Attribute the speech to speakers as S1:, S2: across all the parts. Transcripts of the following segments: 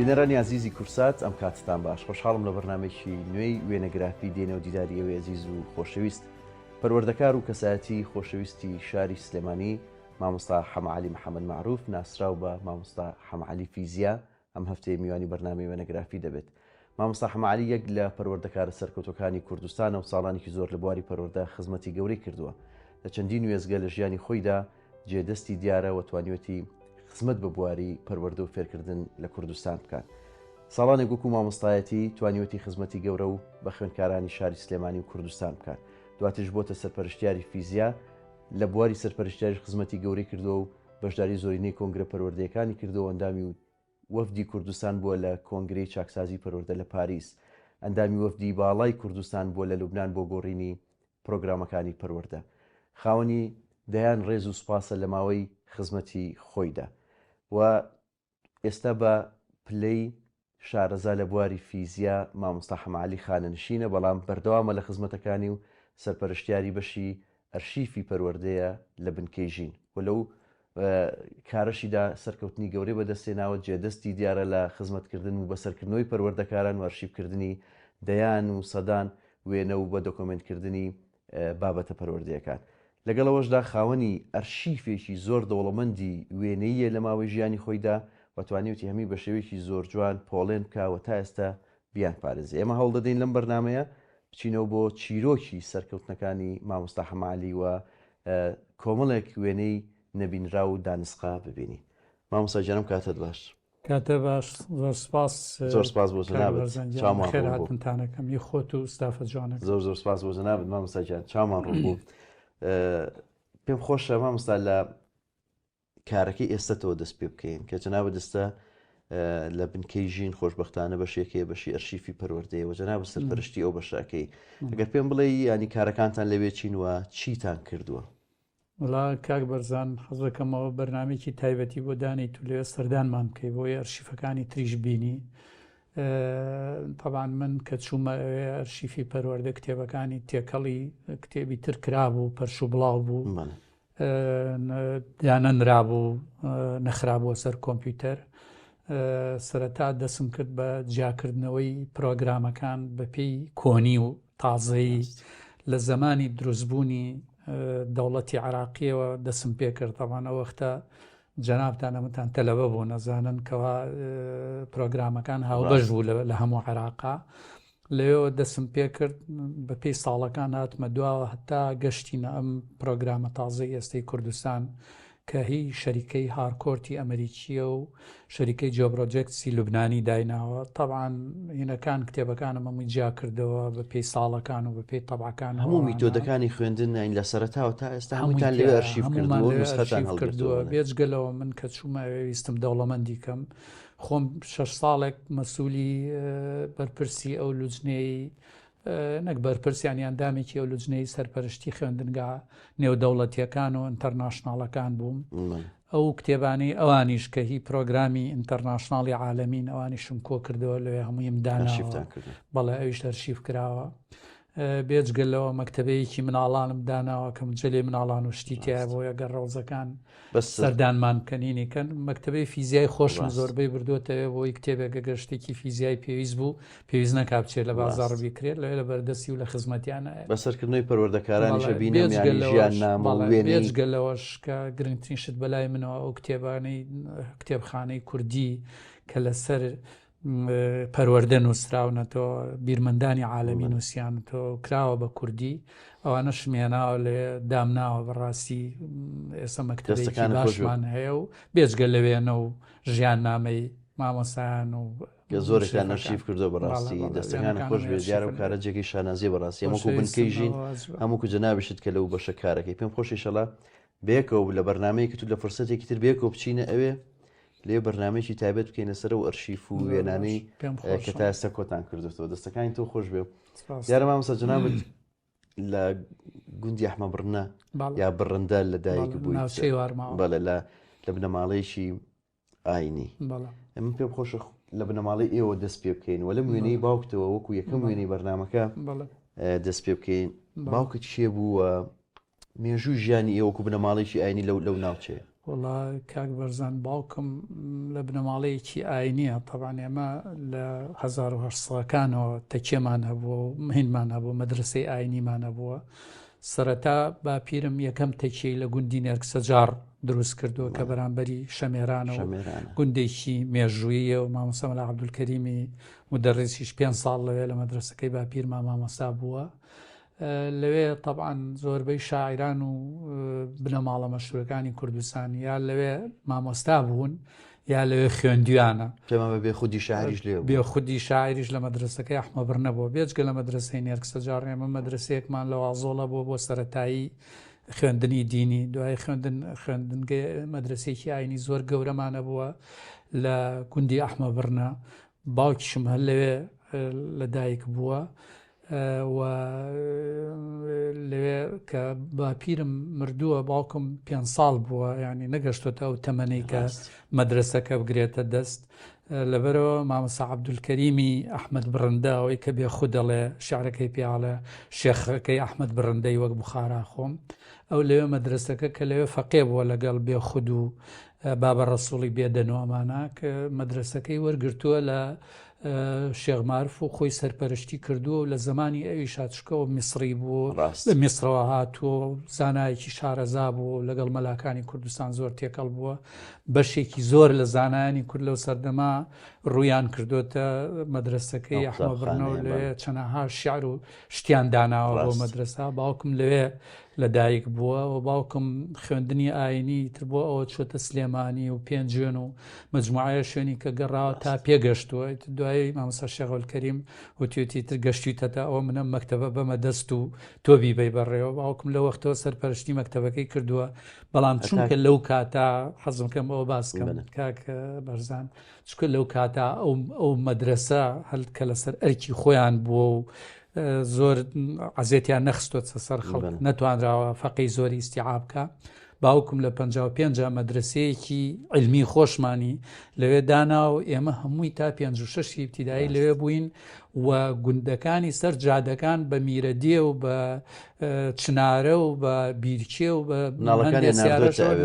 S1: بینەرانی عزیزی کورسات ئەم کاتتان باش خۆشحاڵم لە بەرنامێکی نوێی وێنەگرافی دێنە و دیداری ئەوێ عزیز و خۆشەویست پەروەردەکار و کەسایەتی خۆشەویستی شاری سلێمانی مامۆستا حەمەعەلی محەممەد معروف ناسراو بە مامۆستا حەمەعەلی فیزیا ئەم هەفتەیە میوانی بەرنامەی وێنەگرافی دەبێت. مامۆستا حەمەعەلی یەک لە پەروەردەکارە سەرکەوتەکانی کوردستانە و ساڵانێکی زۆر لە بواری پەروەردە خزمەتی گەورەی کردووە. لە چەندین وێزگە لە ژیانی خۆیدا جێدەستی دیارە و توانیوەتی خزمەت بە بواری پەروەردە و فێرکردن لە کوردستان بکات. ساڵانێک وەکو مامۆستایەتی توانیوەتی خزمەتی گەورە و بە خوێندکارانی شاری سلێمانی و کوردستان بکات. دواتش بۆتە سەرپەرشتیاری فیزیا لە بواری سەرپەرشتیاری خزمەتی گەورەی کردووە و بەشداری زۆرینەی کۆنگرە پەروەردەیەکانی کردەوە. ئەندامی و وەفدی کوردستان بووە لە کۆنگرەی چاکسازی پەروەردە لە پاریس. ئەندامی وەفدی باڵای کوردستان بووە لە لوبنان بۆ گۆڕینی پرۆگرامەکانی پەروەردە. خاوەنی دەیان ڕێز و سوپاسە لە ماوەی خزمەتی خۆیدا و ئێستا بە پلەی شارەزا لە بواری فیزیا مامۆستا حەمەعەلی خانەنشینە، بەڵام بەردەوامە لە خزمەتەکانی و سەرپەرشتیاری بەشی ئەرشیفی پەروەردەیە لە بنکەی و لەو کارەشیدا سەرکەوتنی گەورەی بەدەستێناوە. جێدەستی دیارە لە خزمەتکردن و بەسەرکردنەوەی پەروەردەکاران و ئەرشیفکردنی دەیان و سەدان وێنە و بە دۆکۆمنتکردنی بابەتە پەروەردەیەکان. لەگەڵەوەشدا خاوەنی ئەرشیفێکی زۆر دەوڵەمەندی وێنەیە لە ماوەی ژیانی خۆیدا وەتوانیوتی هەمی بە شێوەیەکی زۆر جوان پۆڵێن بکەوە تا ئێستا بیان پارێزێ. ئێمە هەوڵ دەدەین لەم بەرنمەیە بچینەوە بۆ چیرۆکی سەرکەوتنەکانی مامۆستا حەمەعەلی و کۆمەڵێک وێنەی نەبینرا و دانسقا ببینی. مامۆستا گیانم کاتت باش.
S2: کاتە باش، زۆر سپاس.
S1: زۆر سپاس بۆ جەنابەت.
S2: خێرهاتنتانەکەم یە خۆت و ستافە جوانەکە.
S1: زۆر سپاس بۆ جەنابەت مامۆستا گیان، چامان ڕوو بوو. پێم خۆشە مامۆستا لە کارەکەی ئێستەتەوە دەست پێ بکەین کە جەنابە دەستە لە بنکەی ژین خۆشبەختانە بەشێکەیە بەشی ئەرشیفی پەروەردەیەوە جەنابە سەرپەرشتی ئەو بەشەکەی. ئەگەر پێم بڵێ ینی کارەکانتان لەوێ چین وە چیتان کردووە؟
S2: وڵا کاک بەرزان حەزەکەمەوە بەرنامێکی تایبەتی بۆ دانی تو لێ سەردانمان بکەی بۆی ئەرشیفەکانی تریش بینی. طبعاً من کە چوومە ئەرشیفی پەروەردە کتێبەکانی تێکەڵی کتێبی تر کرابوو، پەرش و بڵاو بوو، دانەنرابوو، نەخرابووە سەر کۆمپیوتەر. سەرەتا دەسم کرد بە جیاکردنەوەی پرۆگرامەکان بە پێی کۆنی و تازەی لە زمانی دروستبوونی دەوڵەتی عێراقیەوە دەسم پێ کرد. طبعاً ئەو وەختە جەنابتان ئەمەتان تەلەبە بوو نەزانن کەوا پرۆگرامەکان هاوبەش بوو لە هەموو عێراقا. لەوێەوە دەسم پێ کرد بە پێی ساڵەکان هاتمە دواوە هەتا گەشتینە ئەم پرۆگرامە تازەی ئێستای کوردستان کە هی شەریکەی هارکۆرتی ئەمریکیە و شەریکەی جۆپرۆجێکتی لوبنانی دایناوە. طبعاً هینەکان کتێبەکانم هەمووی جیا کردەوە بە پێی ساڵەکان و بە پێی تەبعەکان
S1: هەموو میتۆدەکانی خوێندن لە سەرەتاوە تا ئێستا هەمووتان لێ ئەرشیف
S2: کردووە. بێجگەلەوە من کە چوومە ویستم دەوڵەمەندی کەم خۆم 6 ساڵێک مەسوولی بەرپرسی ئەو لوجنەی نەک بەرپرسیانی ئەندامێکی ئەو لوجنەی سەرپەرشتی خوێندنگا نێودەوڵەتیەکان و ئینتەرناشناڵەکان بووم. ئەو کتێبانی ئەوانیش کە هی پرۆگرامی ئینتەرناشناڵی عالەمین ئەوانیشم کۆ کردەوە لەوێ هەموویم داناوە. بەڵێ ئەویش ئەرشیف کراوە. بێجگەلەوە مەکتەبەیەکی مناڵانم داناوە کە مجلێ مناڵان و شتی تایە بۆ ئەگەر ڕۆزەکان سەردانمان بکەنینی کەن. مەکتەبەی فیزیای خۆشم زۆربەی بردووەتەوە بۆی کتێبێکە گەشتێکی فیزیای پێویست بوو، پێویست نەکا بچێت لە بازاڕ بیکرێت لەوێ لە بەردەستی و لە خزمەتیانە
S1: بەسەرکردنەوەی پەروەردەکارانیش بینێ ژیان نامە و وێنەی.
S2: بێجگەلەوەش کە گرنگترین شت بەلای منەوە ئەو کتێبانەی کتێبخانەی کوردی کە لەسەر پەروەردە نووسراونەتەوە بیرمەندانی عالەمی نووسیانەتەوە کراوە بە کوردی ئەوانە شمێناوە لێ دامناوە بەڕاستی ئێستا مەکتەبێکی باشمان هەیە و بێجگە لەوێنە و ژیان نامەی مامۆسایان و
S1: زۆرێکیان ئەرشیف کردو بەڕاستی دەستەکان خۆش بێ دیارە و کارە جێگەی شانازیە بەڕاستی هەموو بنکەی ژین هەموو جەنابشت کە لەو بەشە کارەکەی پێم خۆش ئینشەڵا بێکەوە لە بەرنامەیەکی تو لە فرسەتێکی تر بێکەوە بچینە ئەوێ لێ بەرنامێکی تایبەت بکەینە سەر و ئەرشیف و وێنانەی کە تا ئێستا کۆتان کردوەوە. دەستەکانی تۆ خۆش بێ. دیارە مامۆستا جەنابەت لە گوندی ئەحمەبڕنە یا بڕندە لە دایک بوویت بەڵێ لە بنەماڵەیەکی ئاینی. من پێم خۆشە لە بنەماڵی ئێوە دەست پێ بکەین و لەم وێنەی باوکتەوە وەکو یەکەم وێنەی بەرنامەکە دەست پێ بکەین. باوکت چێ بووە مێژوو ژیانی ئێوە وەکو بنەماڵێکی ئاینی لەو ناوچەیە؟
S2: وڵا کاک بەرزان باوکم لە بنەماڵەیەکی ئاینیە تەبان ئێمە لە 1970ەکانەوە تەکێمان هەبووە و مهینمان هەبوو مەدرسەی ئاینیمان هەبووە سەرەتا باپیرم یەکەم تەکیەی لە گوندی نێرکسەجار دروست کردووە کە بەرامبەری شەمێرانە و گوندێکی مێژوویە و مامۆستا مەلا عەبدولکەریمی مدەڕیسیش 5 ساڵ لەوێ لە مەدرسەکەی باپیرمان مامۆستا بووە لەوێ طبعاً زۆربەی شاعران و بنەماڵە مەشهوورەکانی کوردستان یا لەوێ مامۆستا بوون یا لەوێ خوێندویانە
S1: بێ خودی شاعریش لێ
S2: بێ خودی شاعریش لە مەدرسەکەی ئەحمە بڕ نەبووە بێجگە لە مەدرسەی نێرکسەجار ئێمە مەدرسەیەکمان لە وازۆڵە بووە بۆ سەرەتایی خوێندنی دینی دوای خوێندنگەی مەدرسێکی ئاینی زۆر گەورەمانە بووە لە گوندی ئەحمە بڕنە باوکیشم هەر لەوێ لەدایک بووە و لەوێ کە باپیرم مردووە باوکم 5 ساڵ بووە ینی نەگەشتۆتە ئەو تەمەنەی کە مەدرسەکە بگرێتە دەست لەبەرەوە مامۆستا عەبدولکەریمی ئەحمەد بڕندە ئەوەی کە بێخود دەڵێ شیعرەکەی پیاڵێ شێخەکەی ئەحمەد بڕندەی وەک بوخارا خۆم ئەو لەوێ مەدرسەکە کە لەوێ فەقێ بووە لەگەڵ بێخود و بابە ڕەسوڵی بێدەنەوە ئەمانە کە مەدرسەکەی وەرگرتووە لە شێخ معروف و خۆی سەرپەرشتی کردووە و لە زمانی ئەوی شاتشکەوە میسری بوو لە میسرەوە هاتووە زانایەکی شارەزا بوو لەگەڵ مەلاکانی کوردستان زۆر تێکەڵ بووە بەشێکی زۆر لە زانایانی کورد لەو سەردەما ڕوویان کردوتە مەدرسەکەی ئەحمە بڕنەوە لەوێ چەندەها شیعر و شتیان داناوە بۆ مەدرسە باوکم لەوێ لەدایک بووە و باوکم خوێندنی ئاینی تر بۆ ئەوە چۆتە سلێمانی و پێنجێن و مجموعە شوێنی کە گەڕاوە تا پێگەشتووە دوای مامۆستا شێخ عەبدولکەریم وتوێتی تر گەشتویتەتە ئەوە منە مەکتەبە بەمە دەست و تۆبی بەی بەڕێوە باوکم لە وەختەوە سەرپەرشتی مەکتەبەکەی کردووە بەڵام چونکە لەو کاتا حەزم کەم ئەوە باسکەم کاک بەرزان چونکە لەو کاتا ئەو مەدرسە هەڵکە لەسەر ئەرکی خۆیان بووە و زۆر عەزێتیان نەخستۆتە سەر خەڵک نەتوانراوە فەقەی زۆری ئیستیعاب بکە باوکم لە 55 مەدرسەیەکی علمی خۆشمانی لەوێ دانا و ئێمە هەمووی تا 56 ابتیدایی لەوێ بووین و گوندەکانی سەر جادەکان بە میرەدێ و بە چنارە و بە بیرکێ و بە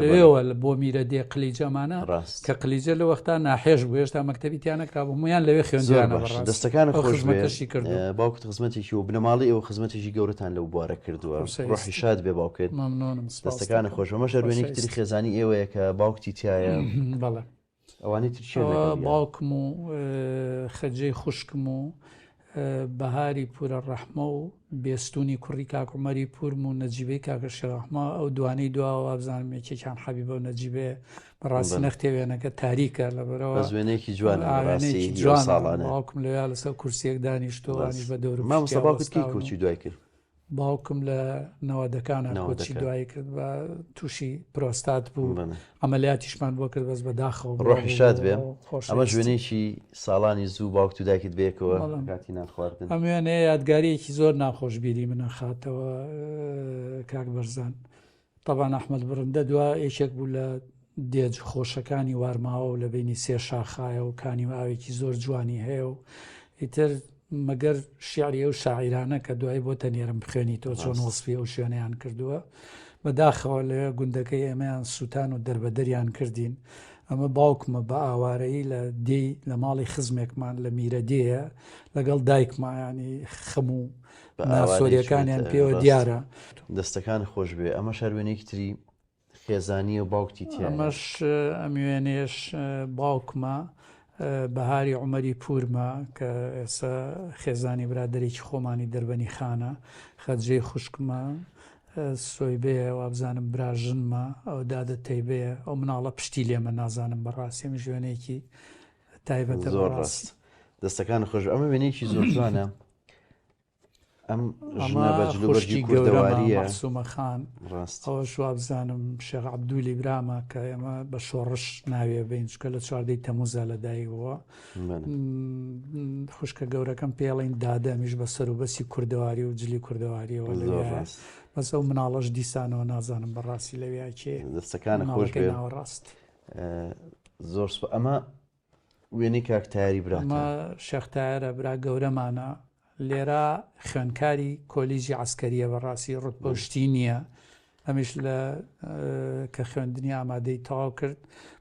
S2: لەوێوە بۆ میرەدێ قلیجەمانە کە قلیجە لە وەختا ناحێش بوو هێشتا مەکتەبی تیانەکرا بوومیان لەوێ خوێندویانە
S1: دەستەکانە خۆشمەکەشی کرد باوکت خزمەتێکی و بنەماڵی ئەوە خزمەتێکی گەورەتان لەو بوارە کردووە ڕۆحی شاد بێ باوکت دەستەکانە خۆش ئەمە شەروێنێکی تری خێزانی ئێوەیە کە باوکتی تایە
S2: بەڵێ
S1: ئەوانەی تر
S2: باوکم و خەجەی خوشکم و بەهاری پورە ڕەحمە و بێستونی کوڕی کاک عومەری پورم و نەجیبەی کاکە شێخ ڕەحمە ئەو دوانەی دواوە بزانم یەکێکیان حەبیبە و نەجیبێ بەڕاستی نەختێوێنەکە تاریکە لەبەرەوە
S1: زوێنێکی جوانە
S2: باوکم لەوێ لەسەر کورسێک دانیشتۆوانیش بە دەور
S1: مامۆستا باوکت کەی کۆچی دوای کرد
S2: باوکم لە نەوەدەکانە کۆچی دوای کرد بە تووشی پرۆستات بوو ئەمەلیاتیشمان بۆ کرد بەس بەداخەوە
S1: ڕۆحی شاد بێ ئەمە ژوێنێکی ساڵانی زوو باوک و دایکت بێکەوە کاتی نانخواردن
S2: ئەم وێنێ یادگاریەکی زۆر ناخۆشبیری منە خاتەوە کاک بەرزان طبعاً ئەحمەد بڕندە دوا یەکێک بوو لە دێج خۆشەکانی وارماوە و لە بینی سێ شاخایە و کانی ئاوێکی زۆر جوانی هەیە و ئیتر مەگەر شیعریە و شاعیرانە کە دوای بۆ تەنێرم بخوێنی تۆ چۆن وەسفی ئەو شوێنەیان کردووە بەداخەوە لەوێ گوندەکەی ئێمەیان سووتان و دەربەدەریان کردین ئەمە باوکمە بە ئاوارەیی لە دێی لە ماڵی خزمێکمان لە میرەدەیە لەگەڵ دایکمایانی خەم و ناسۆریەکانیان پێوە دیارە
S1: دەستەکان خۆش بێ ئەمە شەروێنێکی تری خێزانی و باوکتی تیا
S2: ئەمەش ئەموێنێش باوکمە بەهاری عومەری پورمە کە ئێستا خێزانی برادێکی خۆمانی دەربەنی خانە خەجەی خوشکمە سۆیبێ وابزانم براژنمە ئەو دادە تەیبەیە ئەو مناڵە پشتی لێمە نازانم بەڕاستیم ژوێنێکی تایبەتە
S1: زۆر ڕاست دەستەکان خۆش ئەمە وێنێکی زۆر جوانە ئەم
S2: خوشکی گەورەمە سومە خان ئەوەش وابزانم شێخ عەبدولی برامە کە ئێمە بە شۆڕش ناوێ بین چکە لە 14 تەمووزە لەدایکەوە خوشکە گەورەکەم پێڵین دادە ئەمیش بە سەروبەسی کوردەواری و جلی کوردەواریەوە بەس ئەو مناڵەش دیسانەوە نازانم بەڕاستی لەوێ کێ
S1: دەستەکانە خۆش بێ
S2: ناوەڕاست
S1: زۆر ئەمە وێنەی کاکتاری برا
S2: ئەمە شێخ تایرە برا گەورەمانە لێرە خوێنکاری کۆلیژی عەسکەریە بەڕاستی ڕوتبەشتی نییە ئەمیش لە کە خوێندنی ئامادەی تەواو کرد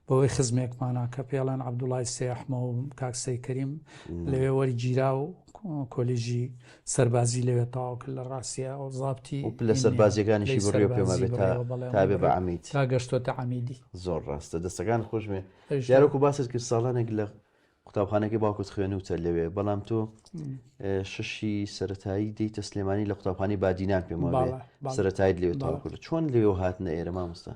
S2: بەوەی خزمێکمانە کە پێڵەن عەبدوڵای سێحمە و کاکسەی کەریم لەوێ وەرگیرا و کۆلێژی سەربازی لەوێ تەواو کرد لە ڕاستیە ئەو زابتی
S1: لە سەربازیەکانیشی بڕێ پێمە بێت تا بێ بە عەمید
S2: تا گەشتۆتە عەمیدی.
S1: زۆر ڕاستە دەستەکان خۆشمێ دیارۆکو باست کرد ساڵانێک لە قوتابخانەکەی باوکت خوێنوتە لەوێ بەڵام تۆ شەشی سەرەتایی دیتە سلێمانی لە قوتابخانەی بادینان پێمە سەرەتایت لێوێ تاوا کرد چۆن لێوێ هاتنە ئێرە مامۆستا؟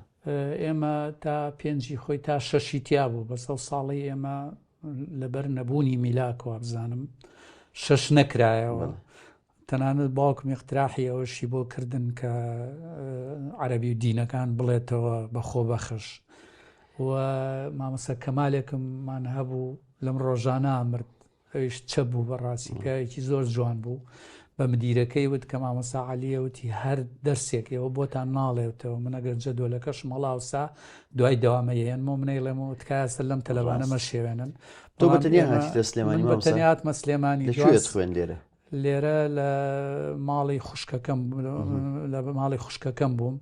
S2: ئێمە تا پێنجی خۆی تا شەشی تیا بوو بە سەو ساڵی ئێمە لەبەر نەبوونی میلاکەوە بزانم شەش نەکرایەوە تەنانەت باوکم اقتراحی ئەوەشی بۆ کردن کە عەرەبی و دینەکان بڵێتەوە بەخۆ بەخش و مامۆستا کەمالێکممان هەبوو لەم ڕۆژانە مرد ئەویش چە بوو بەڕاستی پیاوێکی زۆر جوان بوو بە مدیرەکەی وت کە مامۆستا عەلیەوتی هەر دەرسێکەوە بۆتان ناڵێتەوە من ئەگەر جەدۆلەکەش مەڵاوسا دوای دەوامەیەنمە منەیڵێمەوە تکایە لەم تەلەبانەمە شێوێنن
S1: تۆ بەتەنیا هاتیتە سلێمانی
S2: بەتەنیا هاتمە سلێمانی
S1: لەکوێت خوێن لێرە؟
S2: لێرە لە ماڵی خوشکەکەم بووم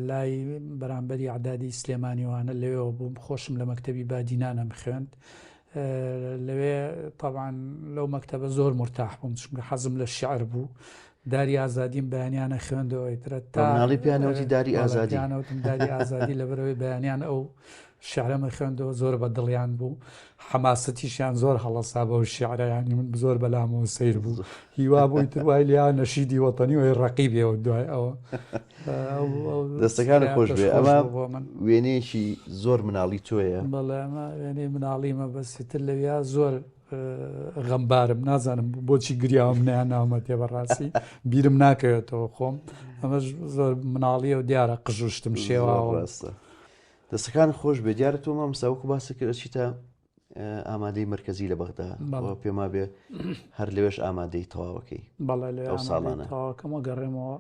S2: لای بەرامبەری عەدادی سلێمانیوانە لەوێەوە بووم خۆشم لە مەکتەبی بادینانە بخوێند لەوێ طبعاً لەو مەکتەبە زۆر مرتاح بووم چونکە حەزم لە شیعر بوو داری ئازادیم بەیانیانە خوێندەوەی ترە
S1: تاڵی پیانەوتی داری ئازادی
S2: داری ئازادی لەبەرەوەی بەیانیان ئەو شعرەمە خوێندەوە زۆر بە دڵیان بوو حەماسەتیشیان زۆر هەڵەسا بە و شیعرەیانی من زۆر بەلامەوە سیر بوو هیوا بووی تروای لیا نەشیدی وەتەنی وی ڕەقیبێەوە دوای ئەوە
S1: دەستەکانە خۆش بێ ئەمە وێنەیەکی زۆر مناڵی تۆیە
S2: بەڵێ ئەمە وێنەی مناڵیمە بەسیتر لەویا زۆر غەمبارم نازانم بۆچی گریاوم نیان تێ بەڕاستی بیرم ناکەوێتەوە خۆم ئەمەش زۆر مناڵیە و دیارە قژوشتم شێواوە
S1: دەستەکان خۆش بێ دیارە تۆ مامۆستا باسی کرد چیتە ئامادەی مرکزی لە بەغدا پێما بێ هەر لەوێش ئامادەی تەواوەکەی
S2: ئەو ساڵانە تەواوەکەمە گەڕێمەوە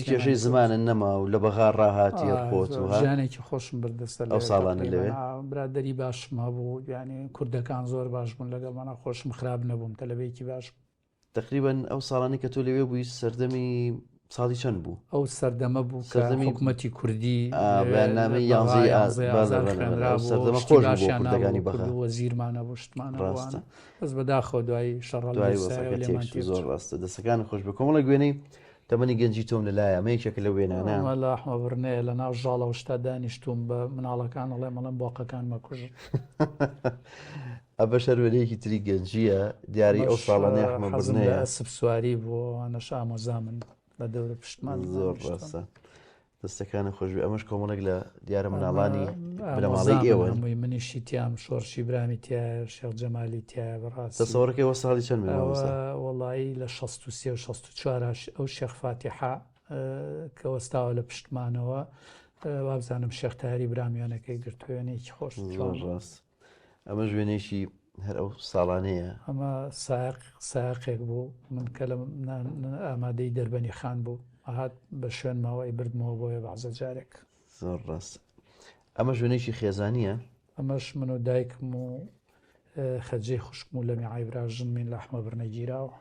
S1: کێشەی زمانە نەما و لە بەغا ڕاهاتی خۆت و
S2: ژیانێکی خۆشم بردەستە
S1: ئەو ساڵانە لەوێ
S2: برادەری باشم هەبوو یعنی کوردەکان زۆر باش بوون لەگەڵ منە خۆشم خراپ نەبووم تەلەبەیەکی باش
S1: تقریبەن ئەو ساڵانی کە تۆ لەوێ بووی سەردەمی ساڵی چەند بوو؟
S2: ئەو سەردەمە بوو سەردەمی حکوومەتی کوردی
S1: بەیاننامەی سەردەمە خۆش کوردەکانی بەغا
S2: وەزیرمانە بۆ شتمانە ڕاستە بەس بەداخۆ دوای شەڕەڵای
S1: زۆر ڕاستە دەستەکان خۆش بێ کۆمەڵە گوێنەی تەمەنی گەنجی تۆم لەلایە مەیەکێک لە وێنانە
S2: لە ئەحمەبڕنەیە لە ناو ژاڵەوە شتا دانیشتوم بە مناڵەکان ئەڵێ مەڵم بۆقەکان مەکوژ
S1: ئەبە شەروێرەیەکی تری گەنجیە دیاری ئەو ساڵانەی ئەحمەبڕنەیە
S2: ئەسپ سواری بۆ ئەنەش ئامۆزامن لە دەورە پشتمان
S1: زۆر ڕاستە دەستەکانە خۆشوی ئەمەش کۆمەڵێک لە دیارە مناڵانی بنەماڵی ئێوە
S2: منیشی تیام شۆڕشی برامی تایە شێخ جەمالی تایە بەڕاستی
S1: دەسەوەڕەکەی وە ساڵی چەند
S2: وەڵایی لە 63 و 64 ئەو شێخ فاتیحە کە وەستاوە لە پشتمانەوە وابزانم شێخ تاری برامیانەکەی گرتوێنێکی خۆش
S1: ڕاست ئەمە ژوێنێکی هەر ئەو ساڵانەیە
S2: ئەمە ساقێک بوو من کە لە ئامادەی دەربەنی خان بوو هات بە شوێن ماوەی بردمەوە بۆیە بەعزە جارێک
S1: زۆر ڕاست ئەمە ژوێنێکی خێزانیە
S2: ئەمەش من و دایکم و خەجێ خوشکم و لە میعایبراژن من لە ئەحمەبڕنە گیراوە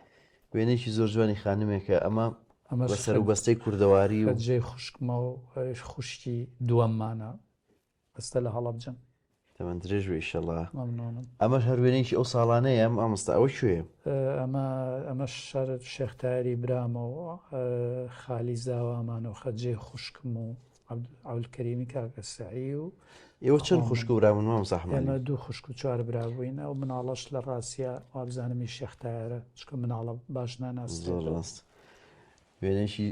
S1: وێنێکی زۆر جوانی خانمێکە ئەمە بەسەر و بەستەی کوردەواری و
S2: خەجێ خوشکمە و خوشکی دووەممانە بەستە لە هەڵەبجەن
S1: تەمەند درێژ بێ ئیشەڵڵا ئەمەش هەر وێنێکی ئەو ساڵانەیە ئەم ئامۆستا ئەوە کوێ
S2: ئەمە شەر شێختاری برامەوە خالی زاوامان و خەجێ خوشکم و عەبدولکەریمی کاکە سەعی و
S1: ئێوە چەند خوشک و براون مامۆستا حەمانی؟
S2: ئێمە دوو خوشک و چوار برا بووین ئەو مناڵەش لە ڕاستیە وابزانمی شێختایەرە چکە مناڵە باش ناناست
S1: زۆر ڕاست وێنێکی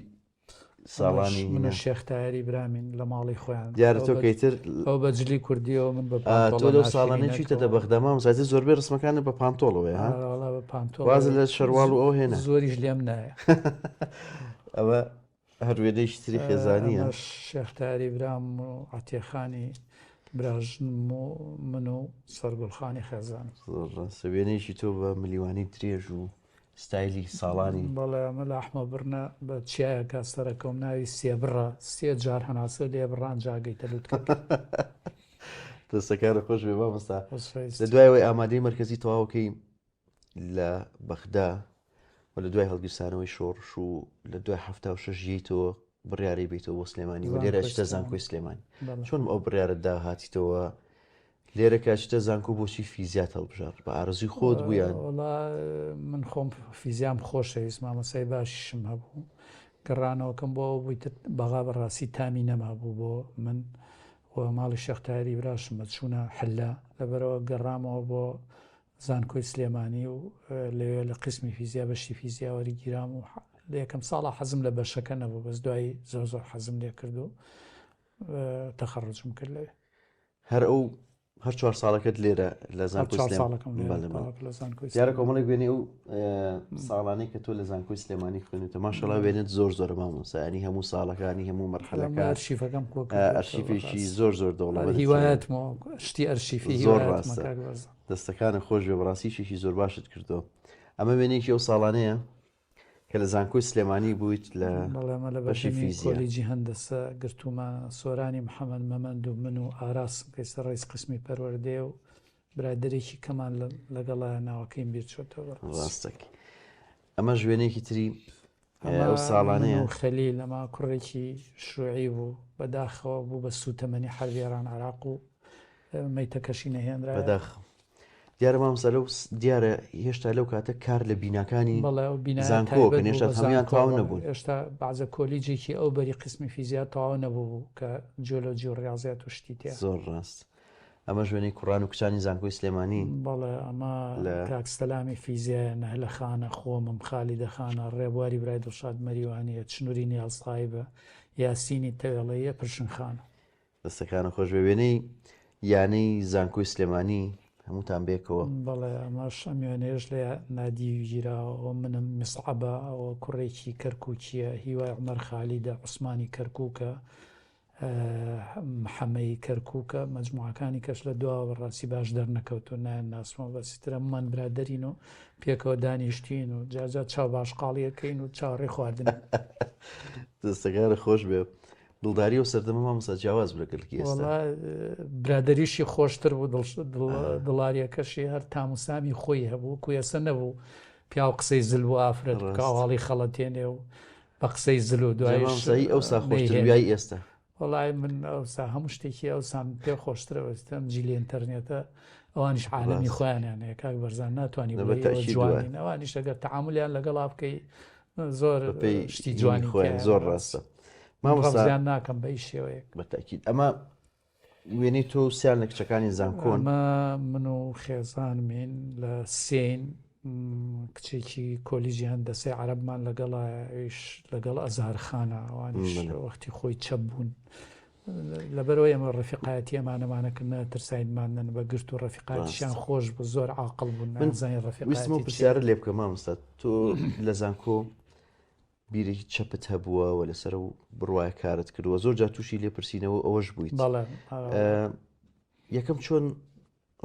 S1: ساڵانی
S2: من شێختایری برامین لە ماڵی خۆیان
S1: دیارە تۆکەیتر
S2: ئەو بەجلی کوردیەوە من بە
S1: تۆ لەو ساڵانە چیتە دە بەغداما مزایتی زۆربەی ڕسمەکانە بە پانتۆڵەوەی واز لە شەروال و ئەو هێنا
S2: زۆریش لێم نایە
S1: ئەوە هەر وێنەیەکی تری خێزانیە
S2: شێختاری برام و عەتیقخانی براژن و من و سەرگوڵخانی خێزان
S1: زۆر ڕاستە وێنەیەکی تۆ بە ملیوانی درێژ و ستایلی ساڵانی
S2: بەڵێ ئەمە لە ئەحمەبڕنە بە چیایەکە سەرەکەم ناوی سێبڕە سێ جار هەناسە لێ بڕان جاگەیتە لوتکە
S1: دەستەکانە خۆش بێ مامۆستا لە دوایەوەی ئامادەی مەرکەزی تەواوکەی لە بەغدا و لە دوای هەڵگیرسانەوەی شۆڕش و لە دوای 76 ژیتەوە بڕیاری بیتەوە بۆ سلێمانی و لێرە ئەچتە زانکۆی سلێمانی چۆن ئەو بڕیارەتدا هاتیتەوە لێرە کاچتە زانکۆ بۆچی فیزیات هەڵبژار بە ئارزوی خۆت بوویان؟
S2: من خۆم فیزیام خۆشەویست مامۆسای باشیشم هەبوو گەڕانەوەکەم بۆ بوویتە بەغا بەڕاستی تامی نەمابوو بۆ من و ماڵی شەختاری براشم بە چوونە حلە لەبەرەوە گەڕامەوە بۆ زانکۆی سلێمانی و لەوێ لە قسمی فیزیا بەشی فیزیا وەریگیرام و لە یەکەم ساڵە حەزم لە بەشەکە نەبوو بەس دوایی زۆر حەزم لێ کرد و تەخەڕجم کرد لەوێ
S1: هەر 4 ساڵەکەت لێرە لە زانکۆی دیارە کۆمەڵێک وێنێ و ساڵانەی کە تۆ لە زانکۆی سلێمانی خوێنیتە ماشەڵا وێنێت زۆر مامۆسایانی هەموو ساڵەکانی هەموو مەرحەلەکان
S2: ئەرشیفەکەم
S1: ئەرشیفێکی زۆر دەوڵەمەند
S2: هیوایەتمەوە شتی ئەرشیفی
S1: زۆر ڕاستە دەستەکانە خۆش بێ بەڕاستیشێکی زۆر باشت کردەوە ئەمە وێنێکی ئەو ساڵانەیە کە لە زانکۆی سلێمانی بوویت لە
S2: بەشی کۆلیجی هەندەسە گرتومە سۆرانی محەممەد مەمەند و من و ئاراس کەیسە ڕێز قسمی پەروەردێ و برادێکی کەمان لەگەڵە ناوەکەیم بیر چۆتەوە
S1: ڕاستەکی ئەمە ژوێنێکی تری ئەو ساڵانەیە
S2: خەلیل لەما کوڕێکی شوعی بوو بەداخەوە بوو بە سوتەمەنی حەربێران عراق و مەیتەکەشی نەهێنرا
S1: بەداخ دیارە مامۆستا لەو دیارە هێشتا لەو کاتە کار لە بیناکانی زانکۆ کە هێشتا هەمویان تەواو نەبوون
S2: هێشتا بەعزە کۆلیجێکی ئەو بەری قسمی فیزیا تەواو نەبوو کە جیۆلۆجی و ڕاضیات و شتی تێ
S1: زۆر ڕاست ئەمە ژوێنەی کوڕان و کچانی زانکۆی سلێمانی
S2: بەڵێ ئەمە کاکسەلامی فیزیە نەهلە خانە خۆمم خالیدە خانە ڕێبواری برای دڵشاد مەریوانیە چنووری نیازڵای بە یاسینی تەوێڵەیە پرشنخانە
S1: دەستەکانە خۆش وێنەی یانەی زانکۆی سلێمانی هەمووتان بێکەوە
S2: بەڵێ ئەمەش ئەمیێنێژ لە نادیگیراوە منم میسعەبە ئەوە کوڕێکی کەرکووکیە هیوای عومەر خالیدە عوسمانی کەرکووکە محەمەی کەرکووکە مەجموعەکانی کەش لە دواوە بەڕاستی باش دەرنەکەوتو نایەن ناسمەوە بەسیترە من برادەرین و پێکەوە دانیشتین و جاجات چاو باشقاڵیەکەین و چاوەڕێ خواردن
S1: دەستەکانە خۆش بێ دڵداری و سەردەمە مامۆستا جیاواز بکردکی
S2: ئێستا برادریشی خۆشتر بوو دڵاریەکەشی هەر تاموسامی خۆی هەبوو کوێسە نەبوو پیا و قسەی زل و ئافرەت کاواڵی خەڵەتێنێ و بە قسەی زل و
S1: دوای ئەوسا خۆشترویای ئێستا
S2: وڵای من ئەوسا هەموو شتێکی ئەوسان پێ خۆشترەوەستم جیلی ئینتەرنێتە ئەوانیش عالەمی خۆیانیانەیە کاک بەرزان ناتوانانی جوانین ئەوانیش ئەگەر تەعاملیان لەگەڵا بکەی زۆر شتی جوانی
S1: خۆیان زۆر ڕاستە
S2: مامۆستایان ناکەم بە شێوەیەک
S1: بەتاکید ئەمە وێنەی تۆ سیان لە کچەکانی زانکۆن
S2: من و خێزانمین لە سین کچێکی کۆلیژی هەندەسەی عەرەبمان لەگەڵش لەگەڵ ئەزهارخانە ئەوانیش وەختی خۆی چەپ بوون لەبەرەوە ئێمە ڕەفیقایەتی ئەمانەمانەکردنە ترسایدمانن بە گرت و ڕەفیقایەتیشیان خۆش بوو زۆر عاقڵ بوون
S1: منزانی ڕەفیقایەتی پرسیارە لێ بکەم مامۆستا تۆ لە زانکۆ بیرێکی چەپت هەبووە و لەسەر و بڕوایە کارت کردووە زۆر جا تووشی لێپرسینەوە ئەوەش بوویت یەکەم چۆن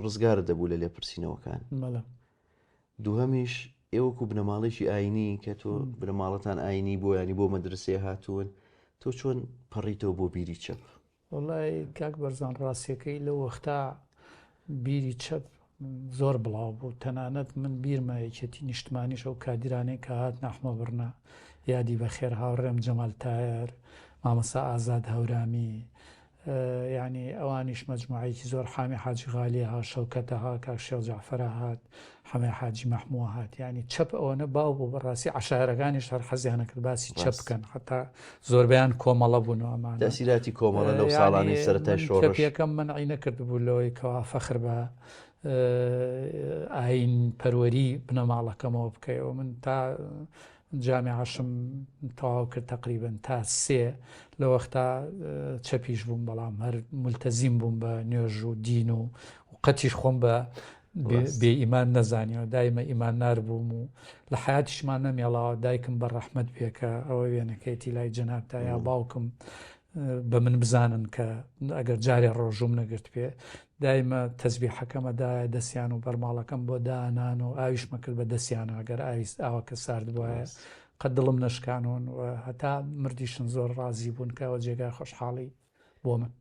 S1: ڕزگارت دەبوو لە لێپرسینەوەکان دووهەمیش ئێوەکو بنەماڵێکی ئاینی کە تۆ بنەماڵەتان ئاینی بۆ ینی بۆ مەدرسێ هاتوون تۆ چۆن پەڕیتەوە بۆ بیری چەپ؟
S2: وڵای کاک بەرزان ڕاستیەکەی لە وەختا بیری چەپ زۆر بڵاو بوو تەنانەت من بیرمە یەکێتی نیشتمانیش ئەو کادیرانەی کە هات نەحمە بڕنا یادی بەخێر هاوڕێم جەمال تایر مامەسا ئازاد هەورامی یعنی ئەوانیش مەجموعەیەکی زۆر حامی حاجی غالیەها شەوکەتەها کاک شێخ جەعفەرە هات حەمای حاجی مەحمووە هات یعنی چەپ ئەوەنە باو بوو بەڕاستی عەشایەرەکانیش هەر حەزیانە کرد باسی چەپ بکەن حتا زۆربیان کۆمەڵە بوونەوە ئەمان
S1: دەسیراتی کۆمەڵە لەو ساڵانی سەرەتای شۆڕش
S2: یەکەم منعی نەکرد بوو لەوەی کەوا فەخر بە ئاین پەروەری بنەماڵەکەمەوە بکەیەوە من تا جامیعەشم تەواو کرد تەقریبەن تا 3 لە وەختا چەپیش بووم بەڵام هەر مولتەزیم بووم بە نوێژ و دین و قەتیش خۆم بە بێ ئیمان نەزانیەوە دایمە ئیماندار بووم و لە حیاتیشمان نەمێڵاوە دایکم بە ڕەحمەت بێکە ئەوە وێنەکەیەتی لای جەنابتا یا باوکم بە من بزانن کە ئەگەر جارێ ڕۆژوم نەگرت پێ دایمە تەسبیحەکەمەدایە دەستیان و بەرماڵەکەم بۆ دانان و ئاویشمە کرد بە دەستیانە ئەگەر ئاوەکە سارد بواە قەت دڵم نەشکانون و هەتا مردیشن زۆر ڕازی بوون کەەوە جێگای خۆشحاڵی بۆ من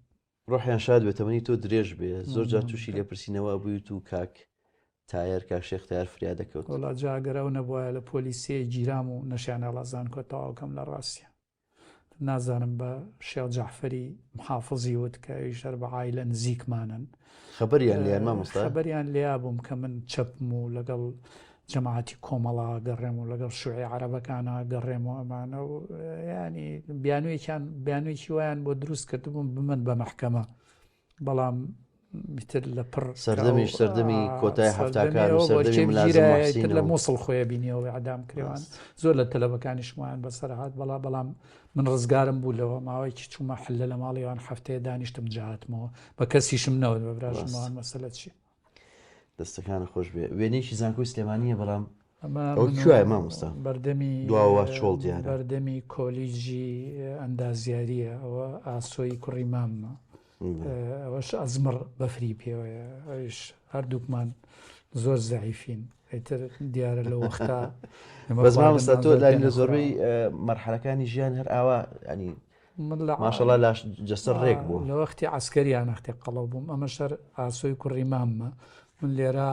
S1: ڕۆحیان شاد بێتەمەنی تۆ درێژ بێ زۆر جار تووشی لێپرسینەوە بوویت و کاک تایر کاک شێخ تایر فریا دەکەوت
S2: وڵا جاگەرەو نەبووە لە پۆلیسیە گیرام و نەشیانە لازان کۆ تەواوکەم لە ڕاستیە نازانم بە شێخ جەعفەری محافظی وت کە ئەویش بە عایلە نزیکمانن
S1: خەبەریان لیان مامۆستا
S2: خەبەریان لیا بووم کە من چەپم و لەگەڵ جەماعەتی کۆمەڵا گەڕێم و لەگەڵ شوێعی عەرەبەکانە گەڕێم و ئەمانە و ینی بیانوویەکی وایان بۆ دروست کردبووم بمن بە مەحکەمە بەڵام میتر لە پڕ
S1: سەردەمی کۆتای هەفتاکان و سەردەمی ملازم محسین
S2: لە مووسڵ خۆیە بینیەوە عەدام کردوان زۆر لە تەلەڤەکانیشمان بەسەر هات بەڵام من ڕزگارم بوو لەوە ماوەیەکی چوومە حلە لە ماڵیوان هەفتەیە دانیشتم جاهاتمەوە بە کەسیشم نەوت بە براشمەوان مەسەلە چی
S1: دەستەکانە خۆش بێ وێنەیەکی زانکۆی سلێمانیە بەڵام ئەو کوێ مامۆستا
S2: بەردەمی
S1: دواوە چۆڵ دیارە
S2: بەردەمی کۆلیژی ئەندازیاریە ئەوە ئاسۆی کوڕی ماممە ئەوەش ئەزمڕ بەفری پێوەیە ئەوش هەردووکمان زۆر زەعیفین ئەیتر دیارە لە وەختا
S1: بەس مامۆستا تۆ لای لە زۆربەی مەرحەلەکانی ژیان هەر ئاوا ینی ماشەڵڵا لاش جەسەر ڕێک بوو
S2: لە وەختی عەسکەریان نەختی قەڵەو بووم ئەمە شەر ئاسۆی کوڕی ماممە من لێرە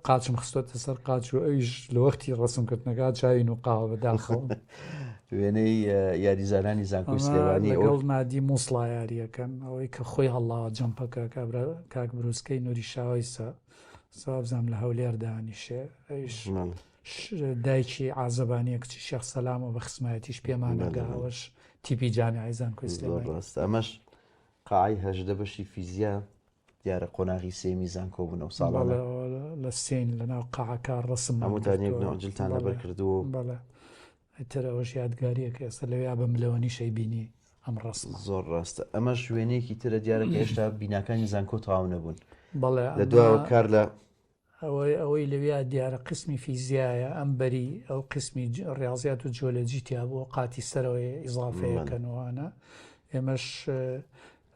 S2: قاچم خستۆتە سەر قاچ و ئەویش لە وەختی ڕسمکردنەکە چاوین و قاوە بەداخەوە
S1: وێنەی یاریزانانی زانکۆی سلێمانی
S2: لەگەڵ نادی مووسڵا یاریەکەن ئەوەی کە خۆی هەڵاوە جەمپەکە کاک بروسکەی نووری شاوەیسە سابزانام لە هەولێر دانیشێ ئەویش دایکی عازەبانیە کچی شێخ سەلامە بە خسمایەتیش پێمانەگا ئەوەش تیپی جامیعەی زانکۆی سلێمانی
S1: ڕاستە ئەمەش قاعی هەژدە بەشی فیزیا دیارە قۆناغی سێمی زانکۆ بوونەوە ساڵانە
S2: لە سێن لەناو قاعەکە ڕسم
S1: هەمووتانیەکجلتان لەبەر کردووە
S2: بەڵێ ئەتر ئەوەش یادگاریەکە ئێستا لەوێ بە ملەوەنی شەی بینی ئەم ڕستمە
S1: زۆر ڕاستە ئەمە شوێنەیەکی ترە دیارە کە هێشتا بیناکانی زانکۆ تەواو نەبوون
S2: بەڵێ
S1: لە دواوە کار لە
S2: ئەوەی لەوێ دیارە قسمی فیزیایە ئەمبەری ئەو قسمی ڕاضیات و جۆلەجی تیا بووە قاتی سەرەوەی ئیزافەیەکەنوانە ئێمەش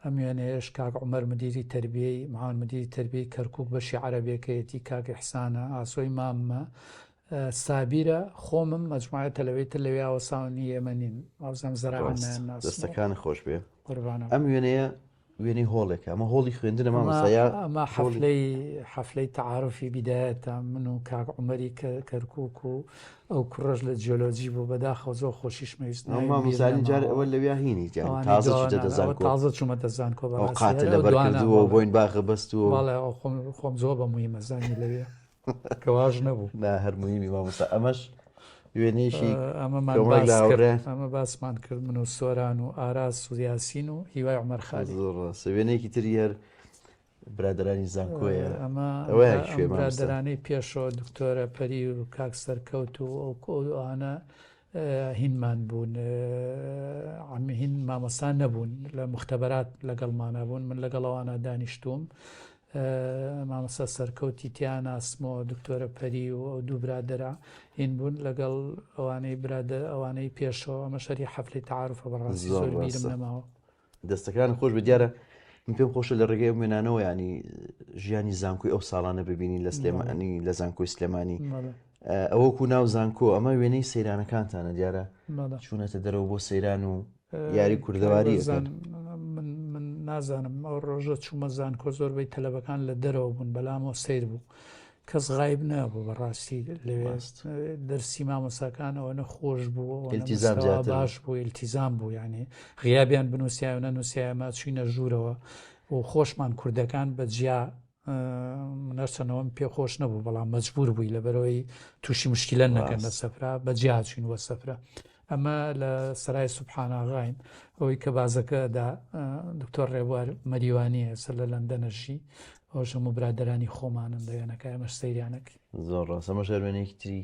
S2: ئەم وێنەیەش کاک عومەر مدیری تربیەی معاون مدیری تربیەی کەرکووک بەشی عەرەبیەکەیەتی کاک ئیحسانە ئاسۆی ماممە سابیرە خۆمم مەجموعە تەلەوێتە لەوێ ئەوەساونی ئێمە نین ئازام زەراعەمان
S1: دەستەکان خۆش بێ
S2: قوربانە
S1: ئەم وێنەیە وێنەی هۆڵێکە ئەمە هۆڵی خوێندنە مامۆستایا
S2: ئەمە حەفلەی تەعارفی بیدایەتە من و کاک عومەری کەرکووک و ئەو کوڕەش لە جیۆلۆجی بوو بەداخەوە زۆر خۆشیش مەویست
S1: مامۆستانی جار ئەوە لەوێ هینی
S2: تازە چوومە دەزانکۆ
S1: قاتە لەبەر کردووە بۆین باخە بەستووە
S2: باڵێ خۆم زۆر بە مووی مەزانی لەوێ کەواژ نەبوو
S1: هەر موهیمی مامۆستا ئەمەش وێنەیەکی
S2: ئەمە باسمان کرد من و سۆران و ئاراس و یاسین و هیوای عومەر خالی
S1: وێنەیەکی تری هەر برادرانی زانکۆیە
S2: ئەمە برادرانەی پێشەوە دکتۆرە پەری و کاک سەرکەوت و ئەو کۆوانە هینمان بوون هین مامەسان نەبوون لە مختبەرات لەگەڵمانە بوون من لەگەڵەوانە دانیشتوم مامەسا سەرکەوتی تیان ئاسمەوە دکتۆرە پەری و ئەو دوو برادرە هین بوون لەگەڵ ئەوانەی برادر ئەوانەی پێشەوە ئەمە شەری حەفلەی تەعارفە بەڕاستی زۆر بیرم نەماوە
S1: دەستەکان خۆش بە دیارە من پێم خۆشە لە ڕێگەی وێنانەوە ینی ژیانی زانکۆی ئەو ساڵانە ببینین لە سلێمانی لە زانکۆی سلێمانی ئەوەکو ناو زانکۆ ئەمە وێنەی سەیرانەکانتانە دیارە چوونەتە دەرەوە بۆ سەیران و یاری کوردەواری
S2: من نازانم ئەو ڕۆژە چوومە زانکۆ زۆربەی تەلەبەکان لە دەرەوە بوون بەلامەوە سیر بوو کەس غایب نەبوو بەڕاستی لەوێ دەرسی مامۆساکانەوە نەخۆش بوو باش بوو ئیلتیزام بوو یعنی غیابیان بنووسیاوە نەنووسیایمە چوینە ژوورەوە و خۆشمان کوردەکان بە جیا نەرچەنەوەم پێ خۆش نەبوو بەڵام مەجبور بووی لەبەرەوەی تووشی مشکلە نەکەن لە سەفرا بە جیا چوینوە سەفرە ئەمە لە سەرای سوبحاناغاین ئەوەی کە بازەکەدا دکتۆر ڕێبوار مەریوانیە سەر لە لەندەنەشی ئەوش هەموو برادرانی خۆمانن لەوێنەکە ئەمەش سەیرانەکە
S1: زۆر ڕاست ئەمە شەرمێنێکی تری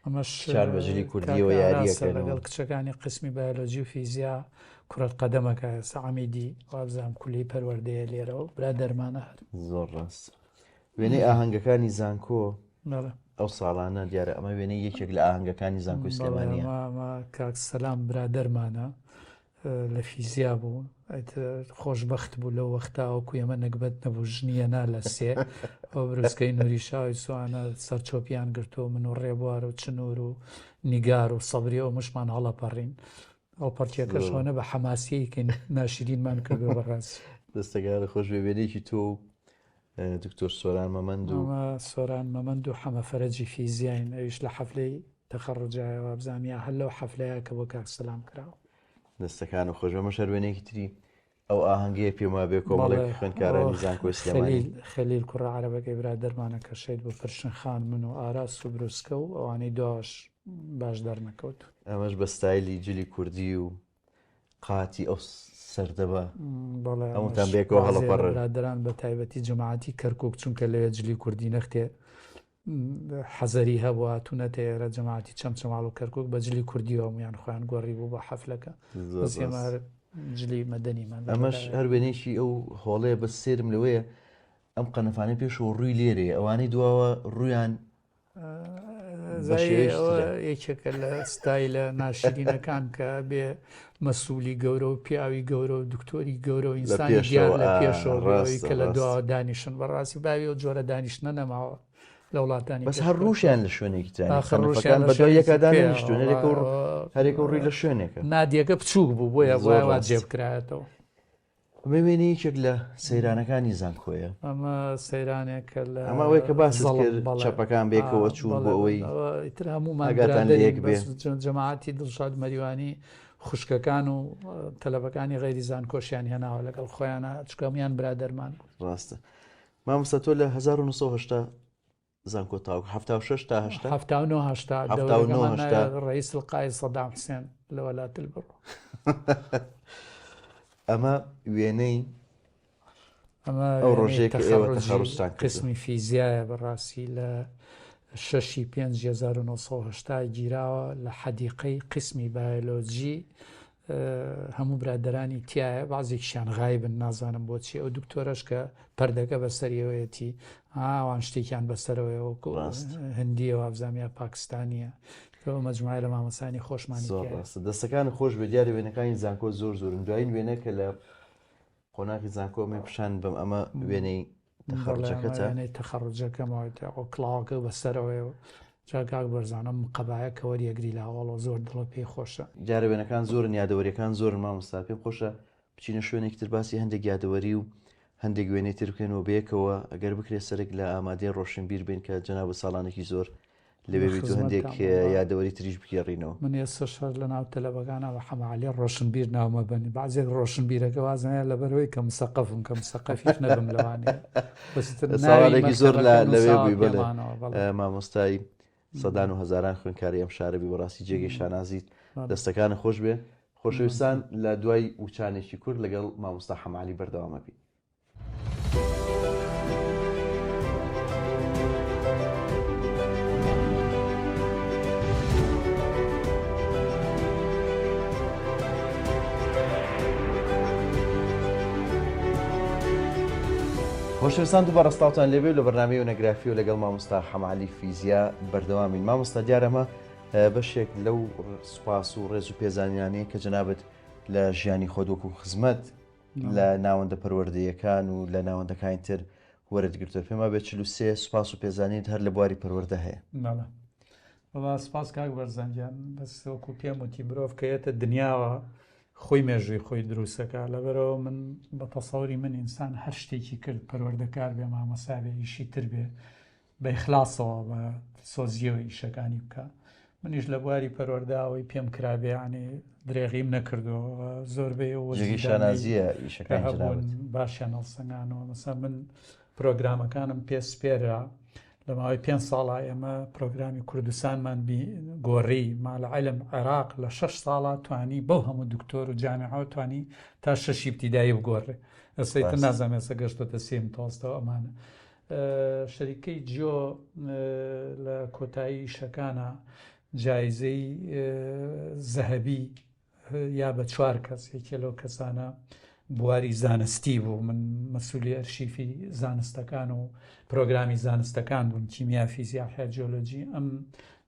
S2: ئەمەش
S1: بەژری کوردیەوە یاریەکە
S2: لەگەڵ کچەکانی قسمی بایۆلۆجی و فیزیا کوڕەت قەدەمەکە سەعامیدی وابزانام کولی پەروەردەیە لێرەوە برادەرمانە هەر
S1: زۆر ڕاست وێنەی ئاهەنگەکانی زانکۆ ئەو ساڵانە دیارە ئەمە وێنەی یەکێک لە ئاهەنگەکانی زانکۆی سلێمانیە
S2: کاک سەلام برادەرمانە لە فیزیا بوو خۆشببخت بوو لەو وەختاوەکو ئێمە نەکبەت نەبوو ژنیە نا لە سێ ئەو بروسکەی نووری شاوی سوانە سەرچۆپیان گرتو من و ڕێبوار و چنوور و نیگار و سەبری و مشمان هەڵەپەڕین ئەو پەرچیەکەشەوەنە بە حەماسیەکەین ناشرینمان کردو بەڕاستی
S1: دەستەگارە خۆش وێنێکی تۆ دکتۆر سۆران
S2: مەمەند و حەمە فەرەجی فیزیاین ئەویش لە حەفلەی تەخەڕجایەوە بزانیا هەر لەو حەفلەیە کە بۆ کاک سەلام کراوە
S1: دەستەکان و خۆش بەمە شەروێنێکی تری ئەو ئاهەنگەیە پێما بێ کۆمەڵێک خوێندکارانی زانکۆی سلێمانی
S2: خەلیل کوڕە عەرەبەکەی برادەرمانە کە شەید بۆ پرشن خان من و ئاراس و بروسکە و ئەوانەی دواش باش دەرنەکەوت
S1: ئەمەش بە ستایلی جلی کوردی و قاتی ئەو سەردەبە ئەوتان بێکەوە هەڵەپەڕ
S2: برادەران بە تایبەتی جەماعەتی کەرکووک چونکە لەوێ جلی کوردی نەختێ حەزەری هەبووە تونەتە ئێرە جەماعەتی چەمچەماڵ و کەرکووک بە جلی کوردیەوە میان خۆیان گۆڕی بوو بە حەفلەکە ئێمە جلی مەدەنیمان
S1: ئەمەش هەر وێنێکی ئەو هۆڵەیە بە سێرم لەوەیە ئەم قەنەفانەی پێشەوە ڕووی لێرێ ئەوانەی دواوە ڕویان
S2: یەکێکە لە ستایلە ناشرینەکان کە بێ مەسوولی گەورە و پیاوی گەورە و دکتۆری گەورە و ئینسانی دیار لە پێشەوەی کە لە دوا دانیشن بەڕاستی باوی و جۆرە دانیشتە نەماوە لە وڵاتانی
S1: بەس هەر ڕوشیان لە شوێنێکی تریان بە دوای یەکدا دانیشتون هەرێکە ڕووی لە شوێنێکە
S2: نادیەکە بچووک بوو بۆیە وا جێبکرایەتەوە
S1: بێوێنەیەکێک لە سەیرانەکانی زانکۆیە
S2: ئەمە سەیرانێکە لە
S1: ئەمەوەی کە باس کرد چەپەکان بێکەوە چوو بۆ ئەوەی
S2: ئیتر هەمومان لەیەک بێ جەماعەتی دڵشاد مەریوانی خوشکەکان و تەلەبەکانی غەیری زانکۆشیان هێناوە لەگەڵ خۆیانە چکەمیان برادەرمان
S1: ڕاستە مامۆستا تۆ لە 1970 زانکۆ تاو 76 تا
S2: 1970 ڕئیس القای سەدام حوسێن لە وەلات البڕ
S1: ئەمە وێنەی
S2: ئەو ڕۆژێک قسمی فیزیایە بەڕاستی لە 6/5/1970 گیراوە لە حەدیقەی قسمی بایۆلۆجی هەموو برادەرانی تایە بازێکیشیان غایبن نازانم بۆچی ئەو دکتۆرەش کە پەردەکە بەسەریەوەیەتی ئاوان شتێکیان بەسەرەوەی هەندیەوە ئەفزانیا پاکستانیە مەجموعە لە مامەسانی خۆشمانی
S1: دەستەکان خۆش بە دیارە وێنەکانی زانکۆ زۆر زۆرن دوایین وێنە کە لە قۆناغی زانکۆ مێ پیشان بم ئەمە وێنەی تەخەڕجەکەتە
S2: تەخەڕجەکەمەوە کڵاوەکە بەسەرەوەی جاکاک بەرزانم قەبایەکە وەریەگری لاوەڵەوە زۆر دڵە پێی خۆشە
S1: جارە وێنەکان زۆرن یادەوەریەکان زۆرن مامۆستا پێم خۆشە بچینە شوێنێکی تر باسی هەندێک یادەوەری و هەندێک وێنەی تر بکەنەوە بەیەکەوە ئەگەر بکرێت سەرێک لە ئامادەی ڕۆشنبیر بین کە جەنابە ساڵانێکی زۆر لەوێ تو هەندێک یادەوەری تریش بکێڕینەوە
S2: من ێستا شەر لە ناو تەلەبەکانە بە حەماعەلی ڕۆشنبیر ناومە بنی بەعزێک ڕۆشنبیرەکە وازانەیە لەبەرەوەی کە مسەقەفم کە مسەقەفیش نەبم لەوانێ
S1: ساڵێکی زۆر لەوێ بووی بڵێ مامۆستای سەدان و هەزاران خوێنکاری ئەم شارەبی بەڕاستی جێگەی شانازیت دەستەکانە خۆش بێ خۆشەویستان لە دوای وچانێکی کورد لەگەڵ مامۆستا حەماعەلی بەردەوامە بین. خۆشەویستان دووبارە ڕستاوتان لێبێ لە بەرنامەی وەنەگرافی و لەگەڵ مامۆستا حەماعەلی فیزیا بەردەوامین. مامۆستا دیارەمە بەشێک لەو سوپاس و ڕێز و پێزانیانەیە کە جەنابەت لە ژیانی خۆت وەکو خزمەت لە ناوەندە پەروەردەیەکان و لە ناوەندەکانی تر وەرەگرتووە پێما بێت 43 سوپاس و پێزانیت هەر لە بواری پەروەردە هەیە.
S2: بەڵا سوپاس کاک بەرزەنجان بەس وەکو پێم وتی مرۆڤ کە یەتە دنیاوە خۆی مێژووی خۆی دروستەکە لەبەرەوە من بە تەسەوری من ئینسان هەر شتێکی کرد پەروەردەکار بێ مامۆستا بێ ئیشی تر بێ بە ئیخلاسەوە بە سۆزیەوە ئیشەکانی بکە منیش لە بواری پەروەرداوەی پێم کرابێ عنی درێغیم نەکردەوە زۆربەی
S1: شانازیە ئیشەکان
S2: باشیان هەڵسەنگانەوە مەسەڵەن من پرۆگرامەکانم پێسپێرە لە ماوەی 5 ساڵە ئێمە پرۆگرامی کوردستانمان گۆڕی مالعلم عێراق لە 6 ساڵە توانی بەو هەموو دکتۆر و جامعە توانی تا 6 ابتیدایی بگۆڕێ ئەسەیتر نازانم ئێستا گەشتۆتە سێم تۆستەوە ئەمانە شەریکەی جیۆ لە کۆتایی شەکانە جایزەی زەهەبی یا بە 4 کەس یەکێ لەو کەسانە بواری زانستی بوو من مەسئولی ئەرشیفی زانستەکان و پرۆگرامی زانستەکان بووم کیمیا فیزیا جیۆلۆجی ئەم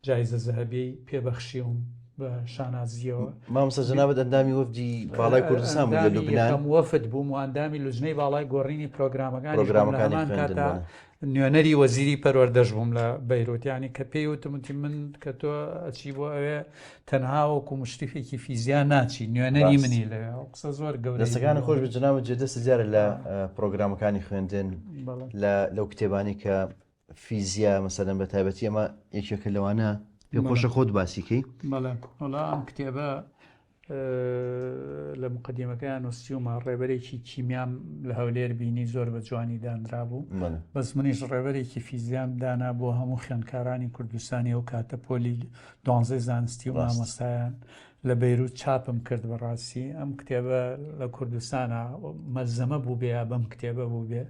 S2: جایزە زەهەبی پێبەخشیوم بە شانازیەوە.
S1: مامۆستا جەنابەت ئەندامی وەفدی باڵای کوردستان بوو لە لوبنان
S2: وەفد بووم و ئەندامی لوجنەی باڵای گۆڕینی پرۆگرامەکانی کاتا نوێنەری وەزیری پەروەردەش بووم لە بەیرۆتیانی کە پێی وتمتی من کە تۆ ئەچی بۆ ئەوێ تەنها وەکو مشتیفێکی فیزیا ناچی نوێنەری منی لەوێ قسە زۆر گەورە
S1: دەستەکان خۆش بە جەنابەت جێدەست جارە لە پرۆگرامەکانی خوێندن لەو کتێبانی کە فیزیا مەسەلەن بە تایبەتی ئەمە یەکێکە لەوانە پێم خۆشە خۆت باسیکەی
S2: بەڵێ وەڵا ئەم کتێبە لە مقدمەکەیان وستیومە ڕێبەرێکی کیمیام لە هەولێر بینی زۆر بە جوانی دانرا بوو بەس منیش ڕێبەرێکی فیزیام دانا بۆ هەموو خوێندکارانی کوردستانی و کاتە پۆلی 12 زانستی و مامۆستایان لە بەیروت چاپم کرد بەڕاستی ئەم کتێبە لە کوردستانە مەلزەمە بوو بێ بەم کتێبە بوو بێ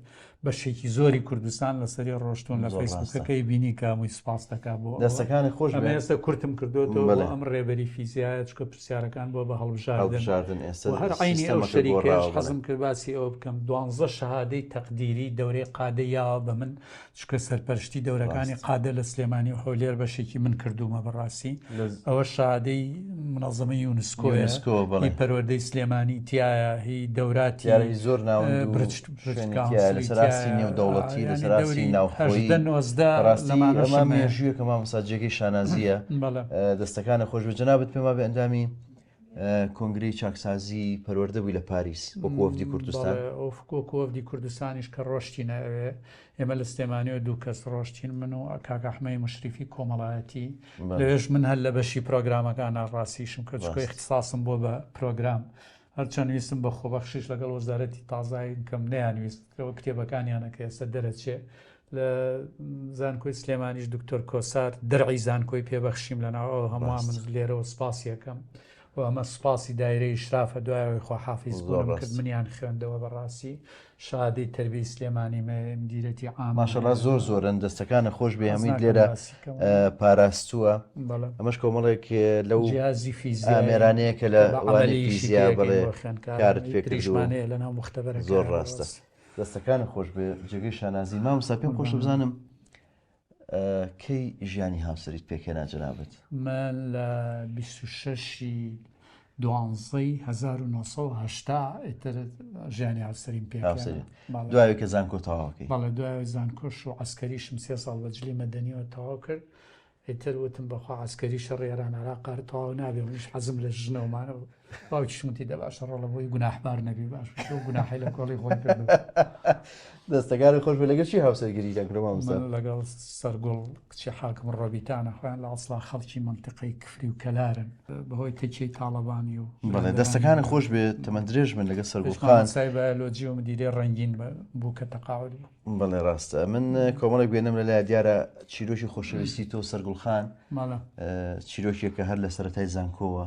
S2: بەشێکی زۆری کوردستان لەسەری ڕۆشتون لە فەیسبوکەکەی بینی کامووی سپاس دەکا بۆ
S1: دەستەکانی خۆش
S2: ئێستا کورتم کردوەوە ئەم ڕێبەری فیزیایە چکە پرسیارەکان بۆ بە هەڵبژاردن هەر عینی ئەو شەریکەش حەزم کرد باسی ئەوە بکەم 12 شەهادەی تەقدیری دەورەی قادە یاوە بە من چکە سەرپەرشتی دەورەکانی قادە لە سلێمانی و هەولێر بەشێکی من کردومە بەڕاستی ئەوە شەهادەی منەظەمەی یونسکۆیە هی پەروەردەی سلێمانی تایە هی دەوراتی
S1: زۆر لەسەراسی نێودەوڵەتی لەسەراسی ناوخۆیی ڕاستی مێژوویەکە مامۆستاجێکی شانازیە دەستەکانە خۆش بە جەنابەت پێما بە ئەندامی کۆنگرەی چاکسازی پەروەردە بووی لە پاریس وەکو وەفدی کوردستان
S2: وەکو وەفدی کوردستانیش کە ڕۆشتی ناوێ ئێمە لە سلێمانیەوە دوو کەس ڕۆشتین من و کاک ئەحمەدی مشریفی کۆمەڵایەتی لەوێش من هەر لە بەشی پرۆگرامەکانە ڕاستیشم کە چکۆ اختصاصم بۆ بە پرۆگرام هەرچەند ویستم بە خۆبەخشیش لەگەڵ وەزارەتی تازایی کەم نەیانویستەوە کتێبەکانیانە کە ئێستا دەرەچێ لە زانکۆی سلێمانیش دکتۆر کۆسار دەرعی زانکۆی پێبەخشیم لەناوەوە هەمووان من لێرەوە سپاسی یەکەم و ئەمە سوپاسی دایرەی شرافە دوایەوەی خواحافیز بووم کرد منیان خوێندەوە بەڕاستی شادەی تەربیەی سلێمانی مدیرەتی عام
S1: ماشەڵڵا زۆرن دەستەکانە خۆش بێ هەمید لێرە پاراستووە ئەمەش کۆمەڵێک لەو
S2: جیازی فیزیا
S1: ئامێرانەیە کە لە وانی فیزیا بڵێ کارت
S2: پێکردوانەیە لەناو مختبەرە
S1: زۆر ڕاستە دەستەکانە خۆش بێ جێگەی شانازی مامۆستا پێم خۆش بزانم کەی ژیانی هاوسەریت پێکێنا جەنابەت
S2: من لە 26 دوانزەی 1970 ئیتر ژیانی هاوسەریم پێکێنا
S1: دوایە کە زانکۆ تەواوکەی
S2: بەڵێ دوای زانکۆش و عەسکەریشم 3 ساڵ بەجلی مەدەنیەوە تەواو کرد ئیتر وتم بەخوا عەسکەری شەڕێران عراقار تەواو نابێ منیش حەزم لە ژنەوەمانەوە باوکی شمتی دە باشە ڕۆڵە بۆی گوناحبار نەبی باش گوناحی لە کۆڵی خۆی کردو
S1: دەستەکانی خۆش بێ لەگەڵ چی هاوسەرگیری دەکرێت مامۆستا
S2: لەگەڵ سەرگوڵ کچی حاکم ڕۆبیتانە خۆیان لە ئەسڵا خەڵکی منتیقەی کفری و کەلارن بەهۆی تەکیەی تاڵەبانی و
S1: بەڵێ دەستەکانی خۆش بێ تەمەند درێژ من لەگەڵ سەرگوڵخان
S2: سای بایۆلۆجی و مدیرەی ڕەنگین بوو کە تەقاعود بوو
S1: بەڵێ ڕاستە من کۆمەڵێک بێنم لەلای دیارە چیرۆکی خۆشەویستی تۆ سەرگوڵخان چیرۆکێکە هەر لە سەرەتای زانکۆوە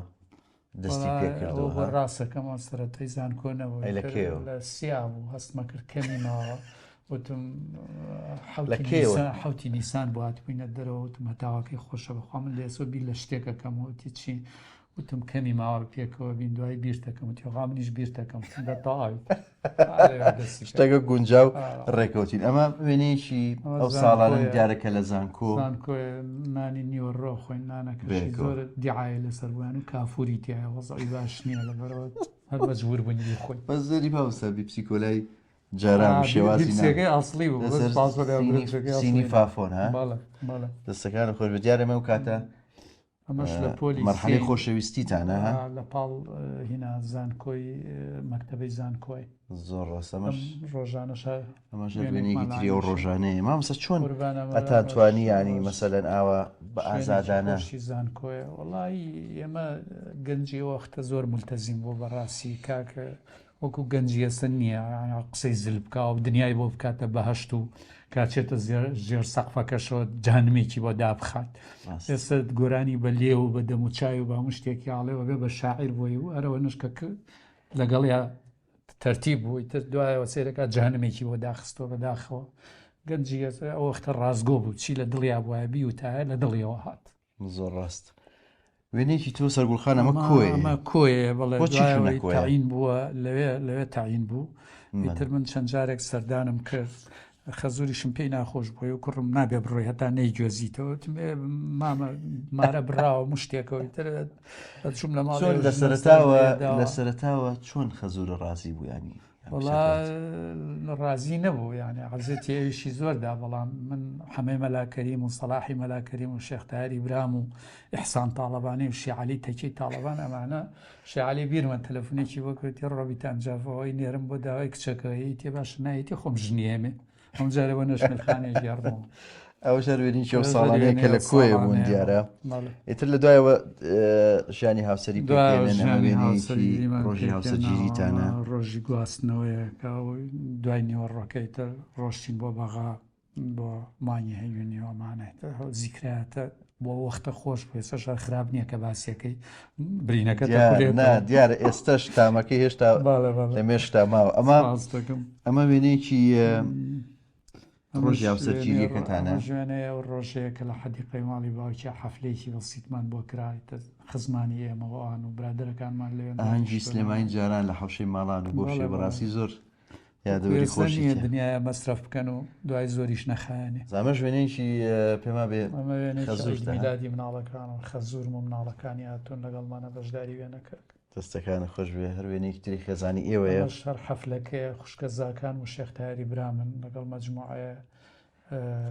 S1: دەستی پێکردەوە
S2: ڕاستەکەمان سەرەتای زانکۆنەوە لە سیا بوو هەستمە کرد کەمی ماوە وتم حوتی نیسان بۆ هاتبووینە دەرەوە وتم هەتاواکەی خۆشە بەخوا من لە ئێسۆ بیر لە شتێکەکەم وتی چی وتم کەمی ماوە پێکەوە بین دوای بیرتەکەم وتیغا منیش بیرتەکەم تەواوی
S1: شتێکە گونجاو ڕێکەوتین ئەمە وێنەیەکی ئەو ساڵانە دیارەکە لە زانکۆ
S2: نانی نیوەڕۆ خۆین نانەکەشی زۆر دیعاە لەسەر بوویان و کافوری تایە وەزەی باش نییە لەبەرەوە هەر بەجبور بوونی خۆی
S1: بە زۆری باوسە بی پسیکۆلای جاران شێوازی
S2: ئەسڵی
S1: سینی فافۆن ها دەستەکان خۆش بە دیارە مە و کاتە
S2: ئەمەش لە پۆلی
S1: مەرحەلەی خۆشەویستیتانە
S2: لە پاڵ هینا زانکۆی مەکتەبەی زانکۆی
S1: زۆر ڕاستەمەش
S2: ڕۆژانەش
S1: ئەمەش وێنێکی تری و ڕۆژانەیە مامۆستا چۆن ئەتانتوانی ینی مەسەلەن ئاوە بە ئازادانە
S2: زانکۆیە وەڵی ئێمە گەنجی وەختە زۆر مولتەزیم بۆ بەڕاستی کاکە وەکو گەنجی ئەسن نییە قسەی زل بکە و دنیای بۆ بکاتە بەهەشت و کاچێتە ژێر سەقفەکەشەوە جانمێکی بۆ دابخات ئێستا گۆرانی بە لێ و بە دەموچای و بە هەموو شتێکی ئاڵێەوە بێ بە شاعیر بۆی و ئەرەوە نشکە لەگەڵیا تەرتیب بووی تر دوایەوە سێرەکە جانمێکی بۆ داخستەوە بەداخەوە گەنجی ئەو وەختە ڕازگۆ بوو چی لە دڵیا بواە بی و تایە لە دڵیەوە هات
S1: زۆر ڕاست وێنێکی تۆ سەرگوڵخان ئەمە کۆیە
S2: ئەمە کۆیە بەڵێ تاعین بووە لەوێ تاعین بوو ئیتر من چەند جارێک سەردانم کرد خەزوریشم پێی ناخۆش بووی و کوڕم نابێ بڕۆی هەتا نەیگوێزیتەوە مارە براوە مشتێکەوەی تر چوم لە ماڵ
S1: لە سەرەتاوە چۆن خەزورە ڕازی بوویانی
S2: وڵا ڕازی نەبوو یعنی عەزەتی ئەویشی زۆردا بەڵام من حەمەی مەلاکەریم و سەلاحی مەلاکەریم و شێخ تاری برام و ئیحسان تاڵەبانی و شیعەلی تەکیی تاڵەبان ئەمانە شیعەلی بیرمە تەلەفۆنێکی بۆ کردی ڕۆبیتان جافەوەی نێرم بۆ داوای کچەکەی تێ باش نایەتی خۆم ژنیێمێ ئەم جارەوە نەشملخانێ گێڕمەوە
S1: ئەو ژەروێنی شەو ساڵانەیە کە لە کۆیە بوون دیارە ئیتر لە دوایەوە ژیانی هاوسەری ڕۆژی هاوسەرگیریتانە
S2: ڕۆژی گواستنەوەیە دوای نیوەڕۆکەیتر ڕۆشتین بۆ بەغا بۆ مانگی هەیوێنیەوەمانێتە زیکرایەتە بۆ وەختە خۆش پێسە شار خراپ نییە کە باسیەکەی برینەکە
S1: دیارە ئێستش تامەکەی هێشتا لە مێشتا ماوە ئەمە وێنەیەکی ڕۆژی هاوسەرگیریەکەتانە
S2: ژوێنەیە و ڕۆژەیە کە لە حەدیقەی ماڵی باوکیە حەفلەیەکی بەسیتمان بۆ کرایتە خزمانی ئێمەوەوان و برادەرەکانمان لێ
S1: ئاهەنگی سلێمانی جاران لە حەوشەی ماڵان و بۆ شێ بەڕاستی زۆر یادەوەری خۆشی
S2: دنیای مەسرف بکەن و دوای زۆریش نەخایێنێ
S1: زامە ژوێنەیەکی پێما بێ
S2: میلادی مناڵەکان و خەزور و مناڵەکانی هاتوون لەگەڵمانە بەشداری وێنەکە
S1: دەستەکانە خۆش بێ هەر وێنەیەکی تری خێزانی ئێوەیە
S2: شەر حەفلەکەی خوشکە زاکان و شێختاری برامن لەگەڵ مەجموعەیە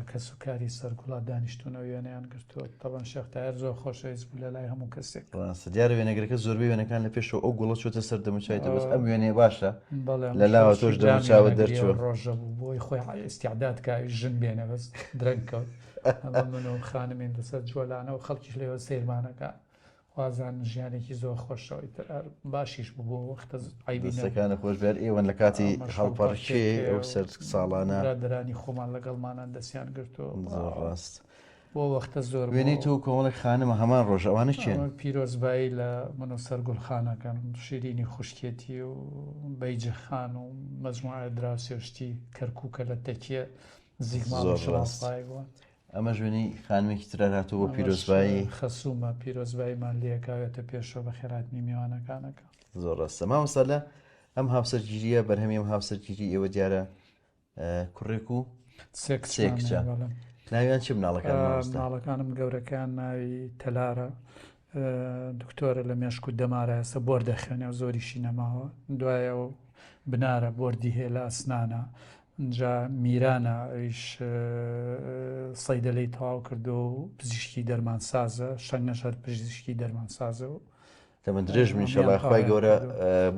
S2: کەس و کاری سەرگوڵات دانیشتونە وێنەیان گرتووە تەبەن شێختار زۆر خۆشەویست بوو لە لای هەموو کەسێک
S1: دیارە وێنەگرەکە زۆربەی وێنەکان لە پێشەوە ئەو گوڵە چۆتە سەر دەموچایتە بەس ئەم وێنێ باشە لە لاوە تۆش دەموچاوە دەرچوە
S2: ڕۆژە بوو بۆی خۆی ئستیعداد کاوی ژن بێنە بەس درەنگ کەوت من و خانمین لەسەر جوۆلانە و خەڵکیش لێوە سیرمانەکە خوازان ژیانێکی زۆر خۆشەوەی باشیش بوو بۆ وەختە
S1: ئایبینەکانە خۆش بێت ئێوەن لە کاتی هەڵپەڕکێ ئەو سەر ساڵانە
S2: دەرانی خۆمان لەگەڵمانان دەستیان گرتووە
S1: ڕاست
S2: بۆ وەختە زۆر
S1: وێنەی تۆ کۆمەڵێک خانمە هەمان ڕۆژ ئەوانە چێن
S2: پیرۆزبایی لە من و سەرگوڵخانەکەم شیرینی خوشکێتی و بەیجەخان و مەجموعە دراوسێشتی کەرکووکە لە تەکیە زیگماڵ شڵاسپای بووە
S1: ئەمە ژوێنی خانمێکی ترە هاتووە بۆ پیرۆزبایی
S2: خەسوومە پیرۆزباییمان لێکاوێتە پێشەوە بە خێراتنی میوانەکانەکە
S1: زۆر ڕاستە مامۆستا لە ئەم هاوسەرگیریە بەرهەمی ئەم هاوسەرگیری ئێوە دیارە کوڕێک و سێکچە ناویان چی
S2: مناڵەکانم گەورەکان ناوی تەلارە دکتۆرە لە مێشک و دەمارە ئێستا بۆر دەخێنێ و زۆریشی نەماوە دوایەوە بنارە بۆردی هەیە لە ئەسنانە اینجا میرانە ئەویش سەیدەلەی تەواو کردو و پزیشکی دەرمانسازە شەنگەش هەر پزیشکی دەرمانسازە و
S1: تەمە درێژم ئینشەڵڵا خوای گەورە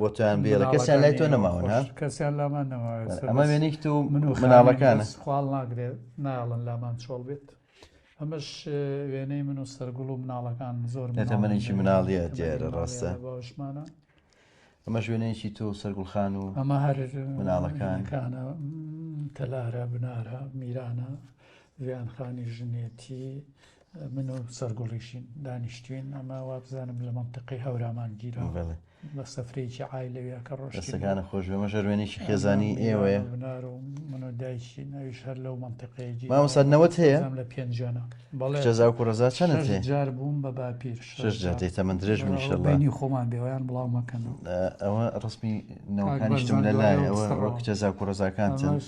S1: بۆ تۆیان بێ لە کەسیان لای تۆ نەماون ها
S2: کەسیان لامان نەماوە
S1: ئەمە وێنێک و مناڵەکانە
S2: خواڵ ناگرێت ناڵن لامان چۆڵ بێت ئەمەش وێنەی من و سەرگوڵ و مناڵەکان زۆر
S1: تەمەنێکی مناڵیە دیارە ڕاستە
S2: باشمانە
S1: ئەمە ژوێنەیەکی تۆ سەرگوڵخان و
S2: ئەمە هەر
S1: مناڵەکانە
S2: تەلارە بنارە میرانە ڤیانخانی ژنێتی من و سەرگوڵیشین دانیشتوین ئەمە وا بزانم لە مەنتقی هەورامان گیرە بە سەفرەیەکی عایلەوێ کە
S1: ڕۆژەکانە خۆش بێمە ژەروێنێکی خێزانی ئێوەیە
S2: بنار و من و دایکی ناویش هەر لەو مەنتقەیەکی
S1: مامۆستا هەیە
S2: لە پێنجانە
S1: بەڵێ جەزا و کوڕەزا چەندت هەیە
S2: جار بووم بە باپیر
S1: شەش جار دێتە من درێژم ئینشەڵڵا
S2: بینی خۆمان بێوەیان بڵاو مەکەنەوە
S1: ئەوە ڕسمی نەوەکانیشتم لە لای ئەوە ڕۆک جەزا و کوڕەزاکان چەند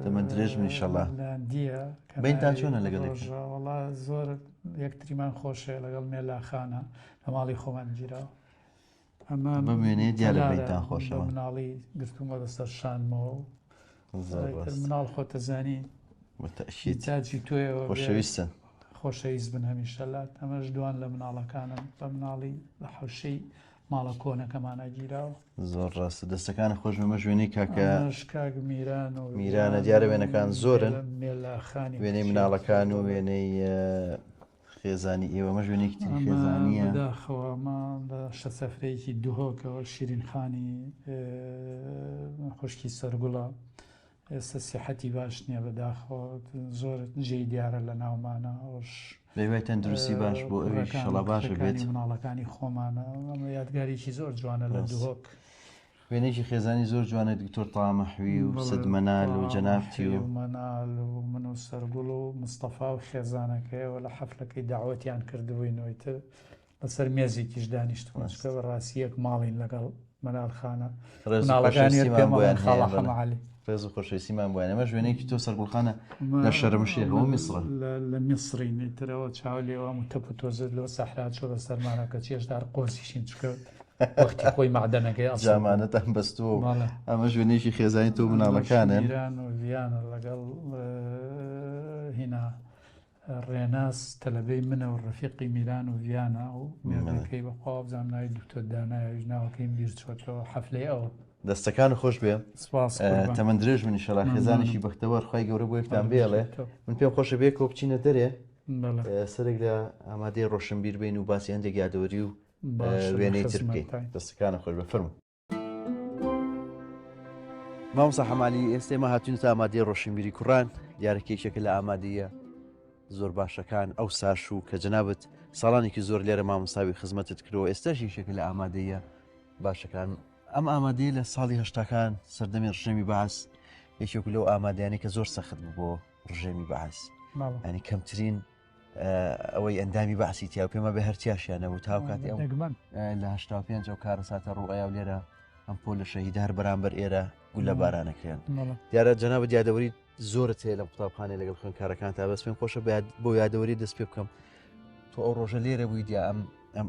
S1: دەمە درێژم ئینشەڵڵا بینتان چۆنە لەگەڵ
S2: وەڵا زۆر یەکتریمان خۆشە لەگەڵ مێلاخانە لە ماڵی خۆمان گیرەوە ئەمە
S1: بمێنێ دیارە بینتان خۆشەوە
S2: مناڵی گرتومە لەسەر شانمەوە مناڵ خۆتەزانی تاجی تۆیەوە
S1: خۆشەویستن
S2: خۆشەویست بن هەمیشەلات ئەمەش دوان لە مناڵەکانم بە مناڵی لە حەوشەی ماڵە کۆنەکەمانە گیراوە
S1: زۆر ڕاستە دەستەکانە خۆش بمە ژوێنەی کاکە
S2: کاک میران و
S1: میرانە دیارە وێنەکان زۆرن
S2: مێلاخانی
S1: وێنەی مناڵەکان و وێنەی خێزانی ئێوە مە ژوێنێکی تری خێزانیە
S2: داخەوەمە لە شە سەفرەیەکی دوهۆکەوە شیرینخانی خوشکی سەرگوڵە ئێستا سیحەتی باش نییە بەداخەوە زۆر جێی دیارە لە ناومانە ئەوش
S1: بێوای تەندروستی باش بۆ ئەوی شەڵا باشە بێت
S2: مناڵەکانی خۆمانە ئەمە یادگاریی زۆر جوانە لە دوهۆک
S1: وێنێکی خێزانی زۆر جوانە دکتۆر تامەحوی و سەد مەنال و جەنابتی و
S2: مەنال و من و سەرگوڵ و مستەفا و خێزانەکەیەوە لە حەفلەکەی داوەتیان کردبووینەوەیتر لەسەر مێزێکیش دانیشتمانچکە بە ڕاستیەک ماڵین لەگەڵ مەنالخانە مناڵەکانی پێمان خاڵە حەمەعالی
S1: ڕێز و خۆشەویستیمان بووە ئەمە ژوێنێکی تۆ سەرگوڵخانە لە شەرمشێرەوە میسڕە
S2: لە میسڕینی ترەوە چاولێەوە متەپ و تۆزت لەوە سەحرا چۆ بە سەرمانەکە چێشدار قۆزیشین چکە وەختی خۆی معدەنەکەی
S1: ئەجامانەتان بەستووە ئەمە ژوێنێکی خێزانی تۆ مناڵەکانن
S2: ایران و ڤیانە لەگەڵ هینا ڕێناس تەلەبەی منە و ڕەفیقی میران و ڤیانە و مێردەکەی بەخوا بزانام ناوی دکتۆر دانایە ناوەکەی بیر چۆتەوە حەفلەی ئەوە
S1: دەستەکان خۆش بێ تەمەند درێژ من ئینشەڵا خێزانێکی بەختەوەر خی گەورە بۆ یەکتان بێڵێ من پێم خۆشە بێ کۆ بچینە دەرێ سەرێک لە ئامادەی ڕۆشنبیر بین و باسی هەندێک یادەوەری و وێنەی تر بکەین دەستەکانە خۆش بە فەرموو مامۆستا حەمالی ئێستا ئێمە هاتوونەتە ئامادەی ڕۆشنبیری کوڕان دیارەکێکێکە لە ئامادەیە زۆر باشەکان ئەو ساش و کە جەنابەت ساڵانێکی زۆر لێرە مامۆستاوی خزمەتت کردەوە ئێستاشی شێکە لە ئامادەیە باشەکان ئەم ئامادەیە لە ساڵی هەشتاکان سەردەمی ڕژێمی بەعاس یەکێک لەو ئامادەیانەی کە زۆر سەخت بوو بۆ ڕژێمی بەعاس ینی کەمترین ئەوەی ئەندامی بەعسی تیا و پێمە بە هەرچیاشیانەبوو تا کاتی ئەو لە هەشتا و پێنج ئەو کارە ساتە ڕوئیا و لێرە ئەم پۆلە شەهیدە هەر بەرامبەر ئێرە گول لە بارانەکرێن دیارە جەنابەت یادەوەری زۆرت هەیە لە قوتابخانەی لەگەڵ خوێندکارەکان تا بەس پێم خۆشە بۆ یادەوەری دەست پێ بکەم تۆ ئەو ڕۆژە لێرە بووی دیا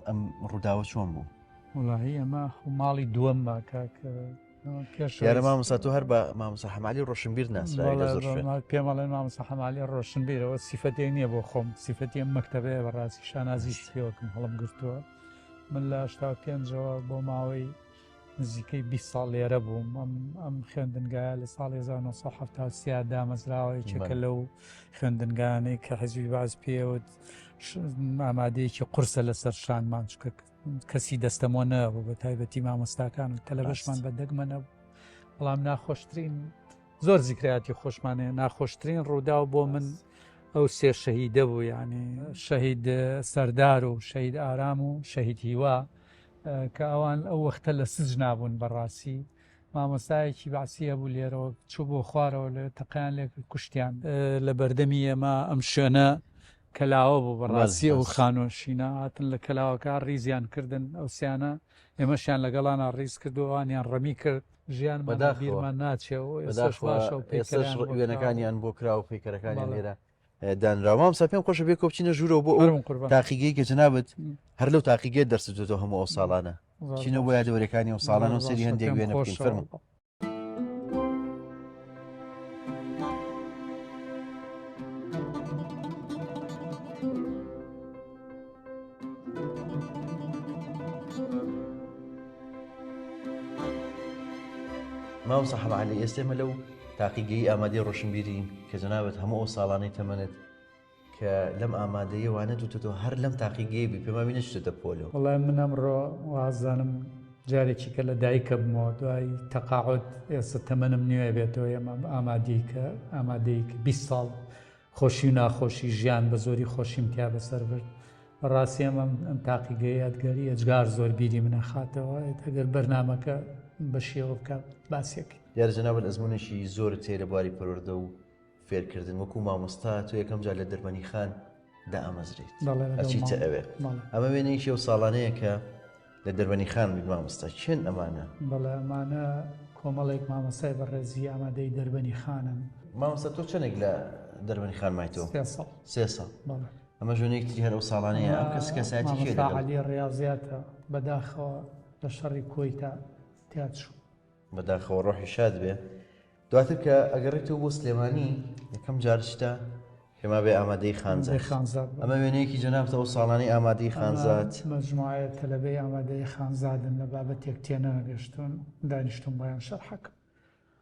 S1: ئەم ڕووداوە چۆن بوو
S2: وڵی ئەمە ماڵی دووەم
S1: یارە مامۆستا تۆ هەر بە مامۆستا حەمالی ڕۆشنبیر ناسرا
S2: پێمەڵێن مامۆستا حەمالی ڕۆشنبیرەوە سیفەتێک نییە بۆ خۆم سیفەتی ئەم مەکتەبەیە بەڕاستی شانازی پێوەکەم هەڵم گرتووە من لە 85ەوە بۆ ماوەی نزیکەی 20 ساڵ لێرە بووم ئەم خوێندنگایە لە ساڵی 1970 دامەزراوە یەکێکە لەو خوێندنگانەی کە حەزبی باز پێوت ئامادەیەکی قورسە لەسەر شانمان چکە کەسی دەستەمۆ نەبوو بە تایبەتی مامۆستاکان و تەلەبەشمان بەدەگمە نەبوو بەڵام ناخۆشترین زۆر زیکراتی خۆشمانەیە ناخۆشترین ڕووداو بۆ من ئەو سێ شەهیدە بوو یعنی شەهید سەردار و شەهید ئارام و شەهید هیوا کە ئەوان ئەو وەختە لە سزن نابوون بەڕاستی مامۆستایەکی باسیە بوو لێرەوە چوو بۆ خوارەوە لە تەقیان لێ کوشتیان لە بەردەمی ئێمە ئەم شوێنە کەلاوە بوو بەڕاستی ئەو خانۆشینە هاتن لە کەلاوەکە ڕیزیان کردن ئەو سیانە ئێمەشیان لەگەڵانە ڕیز کردووانیان ڕەمی کرد ژیان بەداخیرمان ناچێەوە
S1: وێنەکانیان بۆ کرا و پەیکەرەکانیان لێرە دانراوام سا پێم خۆشە بێ کۆچینە ژوورەوە بۆ تاقیگەی کە جەنابەت هەر لەو تاقیگەت دەرسێتەوە هەموو ئەو ساڵانە چینە بۆ یادەوەریەکانی ئەو ساڵانە و سەری هەندێک وێنە بکەین فەرموو مامۆستا حەمالی ئێستا ئێمە لەو تاقیگەی ئامادەی ڕۆشنبیرین کە جەنابەت هەموو ئەو ساڵانەی تەمەنت کە لەم ئامادەیە وانە دوتەوە هەر لەم تاقیگەی بی پێما بینە شتە پۆلۆ
S2: وڵای من ئەمڕۆ وازانم جارێکی کە لە دایکە بمەوە دوای تەقاعد ئێستا تەمەنم نوێ بێتەوە ئێمە ئامادەی 20 ساڵ خۆشی و ناخۆشی ژیان بە زۆری خۆشیم تیا بەسەر برد بەڕاستی ئەم تاقیگەی یادگاری ئەجگار زۆر بیری منە خاتەوە ئەگەر بەرنامەکە بەشیەوە بکە باسیەکەی
S1: دیارە جەنابەت ئەزمونێکی زۆر تێ لە بواری پەروەردە و فێرکردن وەکو مامۆستا تۆ یەکەم جار لە دەربەنی خان دائەمەزرێت ئەچیتە ئەوێ ئەمە وێنەیەکی ئەو ساڵانەیە کە لە دەربەنی خان بیت مامۆستا چێن ئەمانە
S2: بەڵێ ئەمانە کۆمەڵێک مامۆستای بەڕێزی ئامادەی دەربەنی خانن
S1: مامۆستا تۆ چەندێک لە دەربەنی خان مایتەوە 3 ساڵ ئەمە ژوێنێکی هەر ئەو ساڵانەیە ئەم کەسکەساتی
S2: عەلی ڕیاضیاتە بەداخەوە لە شەڕی کۆیتا تیاتچوو
S1: بەداخەوە ڕۆحی شاد بێ دواتر کە ئەگەڕێتەوە بۆ سلێمانی یەکەم جارشتا پێما بێ ئامادەی خانزاد ئەمە وێنەیەکی جەنابەتە ئەو ساڵانەی ئامادەی خانزاد
S2: مەجموعە تەلەبەی ئامادەی خانزادن لە بابەتێک تێنەگەشتون دانیشتم بۆیان شەرحەکە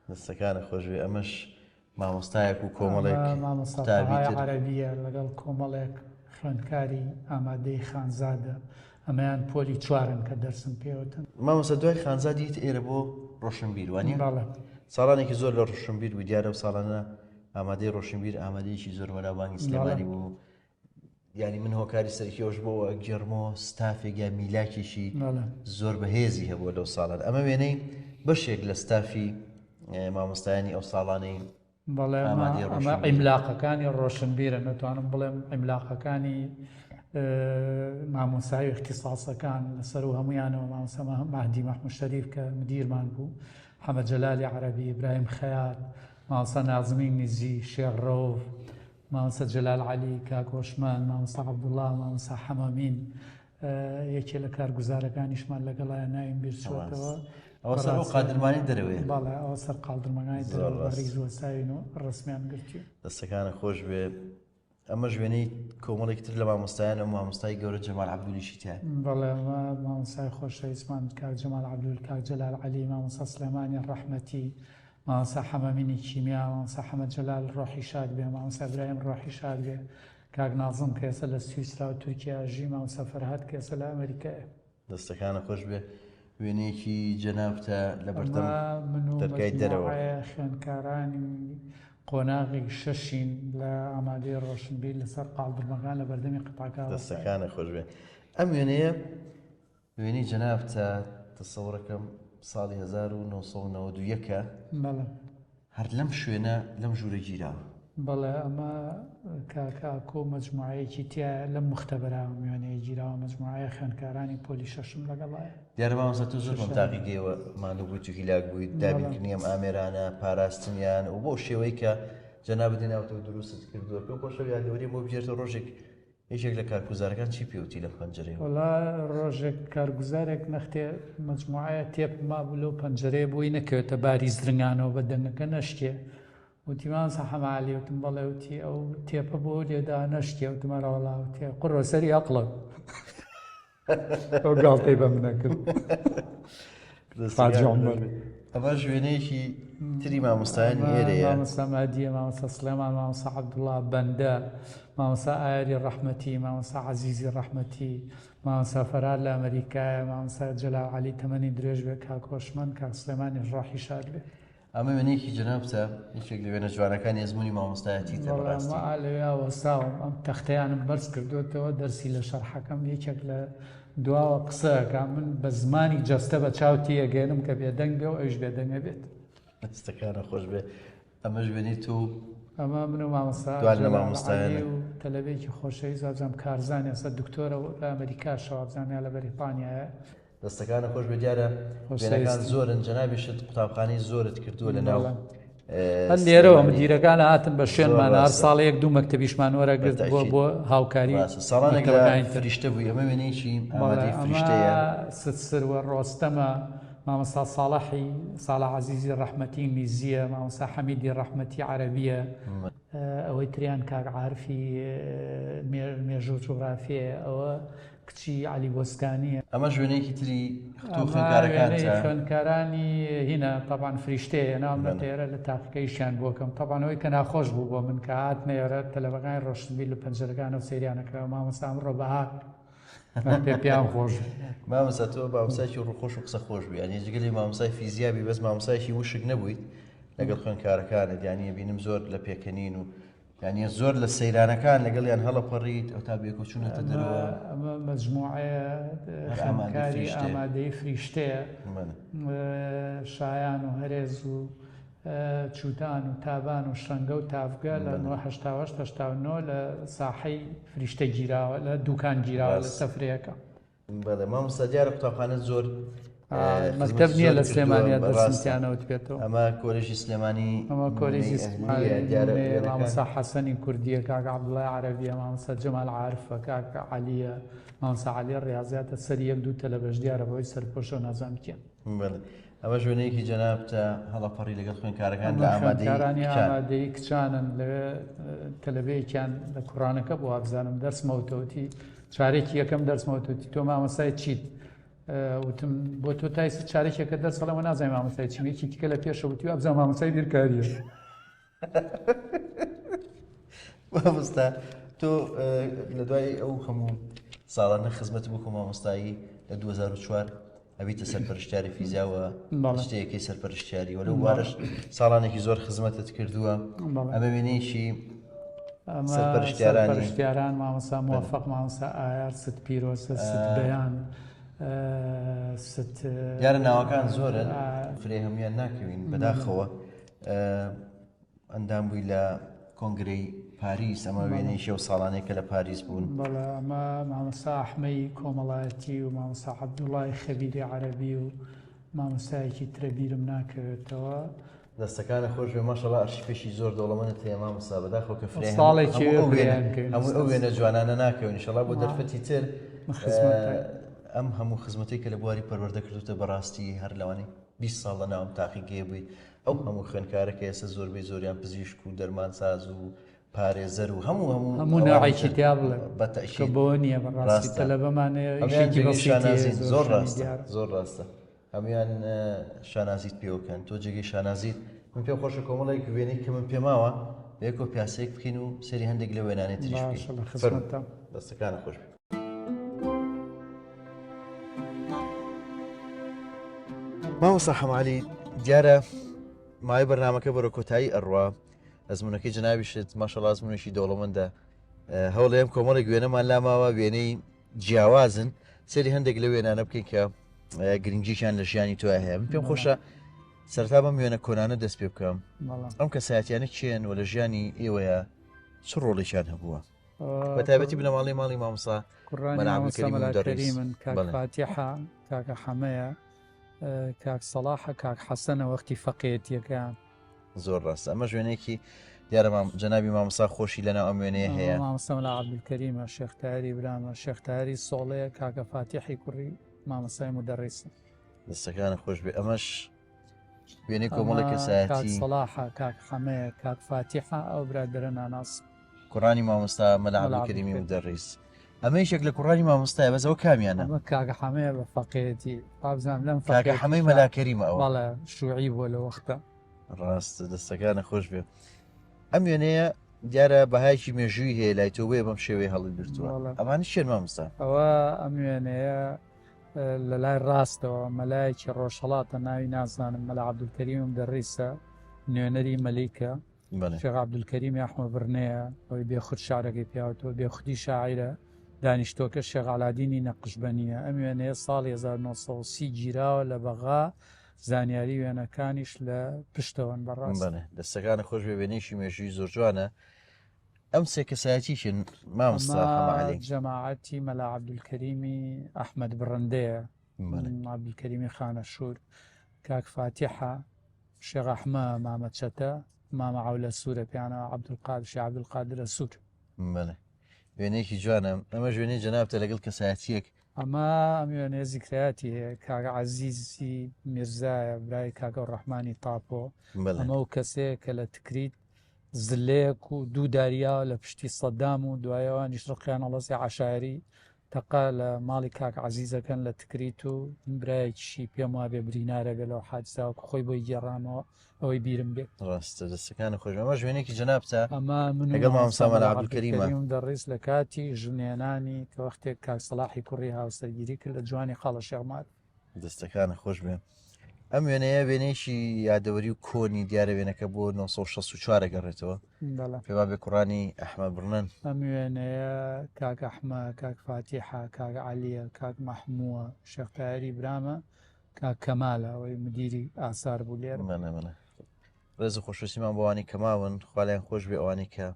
S1: دەستەکانە خۆشوێ ئەمەش مامۆستایەک و کۆمەڵێک
S2: مامۆستای عەرەبیە لەگەڵ کۆمەڵێک خوێندکاری ئامادەی خانزادە ئەمەیان پۆلی چوارن کە دەرسم پێوتن
S1: مامۆستا دوای خانزادیت ئێرە بۆ ڕۆشنبیر وانە ساڵانێکی زۆر لە ڕۆشنبیر بوو دیارە و ساڵانە ئامادەی ڕۆشنبیر ئامادەیەکی زۆر وەرابانی سلێمانی بوو ینی من هۆکاری سەرکیەوەش بۆەوە گەرمۆ ستافێک یا میلاکیشی زۆر بەهێزی هەبووە لەو ساڵان ئەمە وێنەی بەشێک لە ستافی مامۆستایانی ئەو ساڵانەی
S2: بەڵێ ئەمە عیملاقەکانی ڕۆشنبیرە نەتوانم بڵێم عیملاقەکانی مامۆسای اختصاصەکان لەسەر و هەمویانەوە مامۆستا مەهدی مەحموود شەریف کە مدیرمان بوو حەمەد جەلالی عەرەبی ئیبراهیم خەیات مامۆستا نازمی نیزی شێخ ڕەوف مامۆستا جەلال عەلی کاکۆشمان مامۆستا عەبدوڵڵا مامۆستا حەمامین یەکێ لە کارگوزارەکانیشمان لەگەڵایە ناویم بیر چووەتەوە
S1: ئەوە سەر قادرمانی دەرەوەیە
S2: بەڵێ ئەوە سەر قادرمەکانی دەرەوە ڕیز وەساوین و ڕسمیان گرتی
S1: دەستەکانە خۆش بێ ئەمە ژوێنەی کۆمەڵێکی تر لە مامۆستایان و مامۆستای گەورە جەمال عەبدولیشی تایە.
S2: بەڵێ مامۆستای خۆشەویستمان کاک جەمال عەبدول، کاک جەلال عەلی، مامۆستا سلێمانی ڕەحمەتی، مامۆستا حەمەمینی کیمیا، مامۆستا حەمەد جەلال ڕۆحی شاد بێ، مامۆستا ئیبراهیم ڕۆحی شاد بێ، کاک نازم کە ئێستا لە سویسرا و تورکیا ژی، مامۆستا فەرهاد کە ئێستا لە ئەمریکایە.
S1: دەستەکانە خۆش بێ. وێنەیەکی جەنابتە لە بەردەم دەرگای دەرەوە.
S2: خوێندکارانی قۆناغی شەشین لە ئامادەی ڕۆشنبیر لەسەر قاڵدرمەکان لە بەردەمی قوتابخانە.
S1: دەستەکانە خۆش بێ. ئەم وێنەیە وێنەی جەنابتە تەسەوڕەکەم ساڵی 1991
S2: بەڵێ
S1: هەر لەم شوێنە لەم ژوورە گیراوە.
S2: بەڵێ ئەمە کاکۆ مەجموعەیەکی تیا لەم مختبەرا وێنەیە گیراوە، مەجموعەیە خوێندکارانی پۆلی شەشم لەگەڵایە.
S1: دیارە مامۆستا تۆ زۆر تاقیگەیەوە ماندوو بوویت و هیلاک بوویت، دابینکردنی ئەم ئامێرانە، پاراستنیان و بۆ شێوەی کە جەنابەت دێناوەتەوە دروست کردووە. پێم خۆشە یادەوەری بۆ بژێرتە ڕۆژێک یەکێک لە کارگوزارەکان چی پێوتی لە پەنجەرەیەوە؟
S2: وەڵا ڕۆژێک کارگوزارێک نەختێ مەجموعەیە تێپ مابوو لەو پەنجەرەیە بۆی نەکەوێتە باری زرنگانەوە بە دەنگەکە نەشتێ. وتی مامۆستا حەماعەلی، وتم بەڵێ، وتی ئەو تێپە بۆ لێدا نەشتێ، وتمە ڕەوەڵا، وتی قڕۆ سەری عەقڵە. ئەو گاڵتەی بە منە کرد.
S1: ئەمە ژوێنەیەکی تری مامۆستایانی ئێرەیە.
S2: مامۆستا مادیە، مامۆستا سلێمان، مامۆستا عەبدوڵڵا بەندە، مامۆستا ئایاری ڕەحمەتی، مامۆستا عەزیزی ڕەحمەتی، مامۆستا فەرهاد لە ئەمریکایە، مامۆستا جەلال عەلی تەمەنی درێژ بێ، کاک هۆشمەند، کاک سلێمانی ڕۆحی شاد بێ.
S1: ئەمە وێنەیەکی جەنابتە یەکێک لە وێنە جوانەکانی ئەزموونی مامۆستایەتیتە بەڕاستی.
S2: ئەمە لەوێ وەساوم، ئەم تەختەیانم بەرز کردوێتەوە دەرسی لە شەرحەکەم یەکێک لە دواوە قسەکە من بە زمانی جەستە بە چاوتی ئەگەێنم کە بێدەنگ بێ و ئەوش بێدەنگە بێت.
S1: دەستەکانە خۆش بێ. ئەمەش وێنەی تۆ
S2: ئەمە من و مامۆستا
S1: دوان لە مامۆستایانە
S2: و تەلەبێکی خۆشەویست وابزانم کارزانانی ئێستا دکتۆرە لە ئەمریکا شەوابزانیا لە بەریتانیایە.
S1: دەستەکانە خۆش بێ. دیارە وێنەکان زۆرن، جەنابیشت قوتابخانەی زۆرت کردووە لەناو
S2: هەر لێرەوە مدیرەکانە هاتن بە شوێنمان، هەر ساڵەیەک دوو مەکتەبیشمان وەرەگرت بۆ هاوکاری.
S1: ساڵانێک فریشتە بووی. ئەمە وێنەیەکی ئامادەی فریشتەیە.
S2: سروە ڕۆستەمە، مامۆستا ساڵح عەزیزی ڕەحمەتی میزیە، مامۆستا حەمیدی ڕەحمەتی عەرەبیە، ئەوەی تریان کاک عارفی مێژوو جوغرافیە، ئەوە کچی عەلی بۆسکانیە.
S1: ئەمە ژوێنەیەکی تری
S2: خوێندکارانی هینە تەبان فریشتەیە ناو نەتێرە لە تاقیکەیشیان بۆکەم. تەبانەوەی کە ناخۆش بوو بۆ من کە هات نێرە تەلەڤەکانی ڕۆشنبیر لە پەنجەرەکانە و سەیریانەکەەوە. مامۆستا ئەمڕۆ بەهار پێ پیان خۆش.
S1: مامۆستا تۆ مامۆستایەکی ڕووخۆش و قسە خۆش بووی، یعنی جگەلی مامۆستای فیزیابی بەس مامۆستایەکی وشک نەبوویت لەگەڵ خوێندکارەکانت، یعنی بینم زۆر لە پێکەنین و یعنی زۆر لە سەیرانەکان لەگەڵیان هەڵەپەڕیت ئەو تا بێکۆچوونەتە دەرەوە.
S2: ئەمە مەجموعەیە خوێندکاری ئامادەی فریشتەیە، شایان و هەرێز و چوتان و تابان و شەنگە و تافگە لە 1989 لە ساحەی فریشتە گیراوە، لە دوکان گیراوە لە سەفرەیەەکە.
S1: بەڵێ مامۆستا دیارە قوتابخانە زۆر
S2: مەکتەب نییە لە سلێمانیە دەستیانەوت بێتەوە.
S1: ئەمە کۆلێژی سلێمانی،
S2: ئەمە کۆلێژی مامۆستا حەسەنی کوردیە، کاک عەبدوڵڵای عەرەبیە، مامۆستا جەمال عارفە، کاک عەلیە، مامۆستا عەلی ڕیاضیاتە سەر یەک دوو تەلەبەش دیارە بەوەی سەرپۆشە و نازانم کێن.
S1: ئەمە ژوێنەیەکی جەنابتە هەڵەپەڕی لەگەڵ خوێندکارەکان لە
S2: ئامادەی کچانن. لەوێ تەلەبەیەکیان لە کوڕانەکە بۆ وابزانم دەرسمەوتەوتی، چارێکی یەکەم دەرسمەوتەوتی تۆ مامۆستای چیت؟ وتم بۆ تۆ تایسە چارێکێکە دەرسەڵەوە نازانای مامۆستای چیمێکی تیکە لە پێشە وتی وابزان مامۆستای بیرکاریە.
S1: مامۆستا تۆ لە دوای ئەو هەموو ساڵانە خزمەت بوو مامۆستایی لە 2004 ئەبیتە سەرپەرشتیاری فیزیاوە شتەیەکی سەرپەرشتیاری وە لەو وارش ساڵانێکی زۆر خزمەتت کردووە. ئەمە وێنەیەکی
S2: سەرپەرشتیاران مامۆستا موفەق، مامۆستا ئایار، ست پیرۆسە، ست بەیان،
S1: دیارە ناوەکان زۆرن، فرێ هەمویان ناکەوین بەداخەوە. ئەندام بووی لە کۆنگرەی پاریس، ئەمە وێنەی شێو ساڵانێکە لە پاریس بوون.
S2: بەڵێ ئەمە مامۆستا ئەحمەی کۆمەڵایەتی و مامۆستا عەبدوڵڵای خەبیری عەرەبی و مامۆستایەکی ترە بیرم ناکەوێتەوە.
S1: دەستەکانە خۆش بێ ماشەڵڵا ئەرشیفێکی زۆر دەوڵەمەندت هەیە مامۆستا بەداخەوە کە فرێ هەموو ئەو وێنە جوانانە ناکەون ئینشەڵڵا بۆ دەرفەتی تر ئەم هەموو خزمەتەی کە لە بواری پەروەردە کردوتە بەڕاستی هەر لەوانەی 20 ساڵ لەناوم تاقیگەیە بوویت. ئەو هەموو خوێندکارەکە ئێستا زۆربەی زۆریان پزیشک و دەرمانساز و پارێزەر و
S2: هەموو ناوێکی تیا بڵێ کە بۆ نییە بەڕاستی تەلەبەمانەیە
S1: زۆر ڕاستە زۆر ڕاستە هەمویان شانازیت پێوەکەن تۆ جێگەی شانازیت من پێم خۆشە کۆمەڵێک وێنەی کە من پێماوە بەیەکۆ پیاسەیەک بکەین و سەری هەندێک لە وێنانەی تریش بکەین دەستەکانە خۆش بێت. مامۆستا حەمالی دیارە مای بەرنامەکە بەرە کۆتایی ئەڕوا ئەزمونونەکەی جنابیشت ماشەڵڵا ئەزمونێکی دەوڵەمەندە هەوڵێم کۆمەڵێک وێنەمان لاماوە وێنەی جیاوازن سەری هەندێک لە وێنانە بکەین کە گرنگیشیان لە ژیانی توای هەیە من پێم خۆشە سەرتا بەم وێنە کۆنانە دەست پێ بکەم ئەم کەسایەتیانە چێن و لە ژیانی ئێوەیە چ ڕۆڵێکیان هەبووە بە تایبەتی بنە ماڵی مامۆستا
S2: مەلعەبدولکەریم کاک فاتیحە کاکە حەمەیە کاک سەڵاحە کاک حەسەنە وەختی فەقێتیەکان
S1: زۆر ڕاستە ئەمە ژوێنێکی دیارە جەنابی مامۆستا خۆشی لەناو ئەم وێنەیە هەیە
S2: مامۆستا مەلعەبدولکەریمە شێختاری برامە شێختاری سۆڵەیە کاکە فاتیحی کوڕی مامۆستای مودەڕیسە
S1: دەستەکانە خۆش بێ ئەمەش وێنەی کۆمەڵی کەسایەتی
S2: کاک سەڵاحە کاک حەمەیە کاک فاتیحە ئەو برادرە ناناس
S1: کوڕانی مامۆستا مەلعەبدولکەریمی مودەڕیس ئەمە یەکێک لە کوڕانی مامۆستایە بەزەوە کامیانە
S2: ئەمە کاکە حەمەیە بە فەقێتی پابزانام لەم
S1: کاکە حەمەی مەلاکەریمە ئەوە
S2: بەڵێ شوعی بووە لە وەختە
S1: ڕاستە دەستەکانە خۆش بێ ئەم وێنەیە دیارە بەهایکی مێژووی هەیە لای تۆ بێ بەم شێوەیە هەڵی گرتووە ئەمانی شێن مامۆستا
S2: ئەوە ئەم وێنەیە لە لای ڕاستەوە مەلایەکی ڕۆژهەڵاتە ناوی نازانم مەلعەبدولکەریم مودەڕیسە نوێنەری مەلیکە شێخ عەبدولکەریمی ئەحمەدبڕنەیە ئەوەی بێخود شارەکەی پیاوەتەوە بێخودی شاعیرە دانیشتۆکە شێخ عەلادینی نەقشبەنیە ئەم وێنەیە ساڵی 1930 گیراوە لە بەغا زانیاری وێنەکانیش لە پشتەوەن بەڕاست
S1: دەستەکانە خۆش بێ وێنەیەکی مێژووی زۆر جوانە ئەم سێ کەسایەتیشن مامۆستا حەماعەلی
S2: جەماعەتی مەلعەبدولکەریمی ئەحمەد بڕندەیە عەبدولکەریمی خانەشور کاک فاتیحە شێخ ئەحمە مامە چەتە مامە عەولە سوورە پیانە عەبدولقادرە سوور
S1: وێنەیەکی جوانە ئەمە وێنەی جەنابتە لەگەڵ کەسایەتیەک
S2: ئەمە ئەم وێنەیە زیکرایەتی هەیە کاکە عەزیزی میرزایە برای کاکە ڕەحمانی تاپۆ ئەمە و کەسەیە کە لە تکریت زلەیەک و دوو داریاوە لە پشتی سەدام و دوایەوانیش ڕقیان هەڵەسی عەشایری تەقا لە ماڵی کاک عەزیزەکەن لە تکریت و برایەکیشی پێم وا بێ برینارەبێ لەو حادساوە خۆی بۆی گێڕامەوە ئەوەی بیرم بێت
S1: ڕاستە دەستەکانە خۆش ئەمە ژوێنێکی جەنابتە
S2: ئەمە من
S1: لەگەڵ مامۆستا مەلعەبدولکەریمە
S2: دەڕیس لە کاتی ژنێنانی کە وەختێک کاک سەڵاحی کوڕی هاوسەرگیری کرد لە جوانی خاڵە شێخمات
S1: دەستەکانە خۆش بێ ئەم وێنەیە وێنەیەکی یادەوەری و کۆنی دیارە وێنەکە بۆ 1964 گەڕێتەوە پێوا بێ کوڕانی ئەحمەد بڕنەن
S2: ئەم وێنەیە کاک ئەحمە کاک فاتیحە کاک عەلیە کاک مەحمووە شێختایری برامە کاک کەمالە ئەوەی مدیری ئاسار بوو لێرە
S1: منە ڕێز و خۆشویستیمان بۆوانی کەماون خوالیان خۆش بێ ئەوانی کە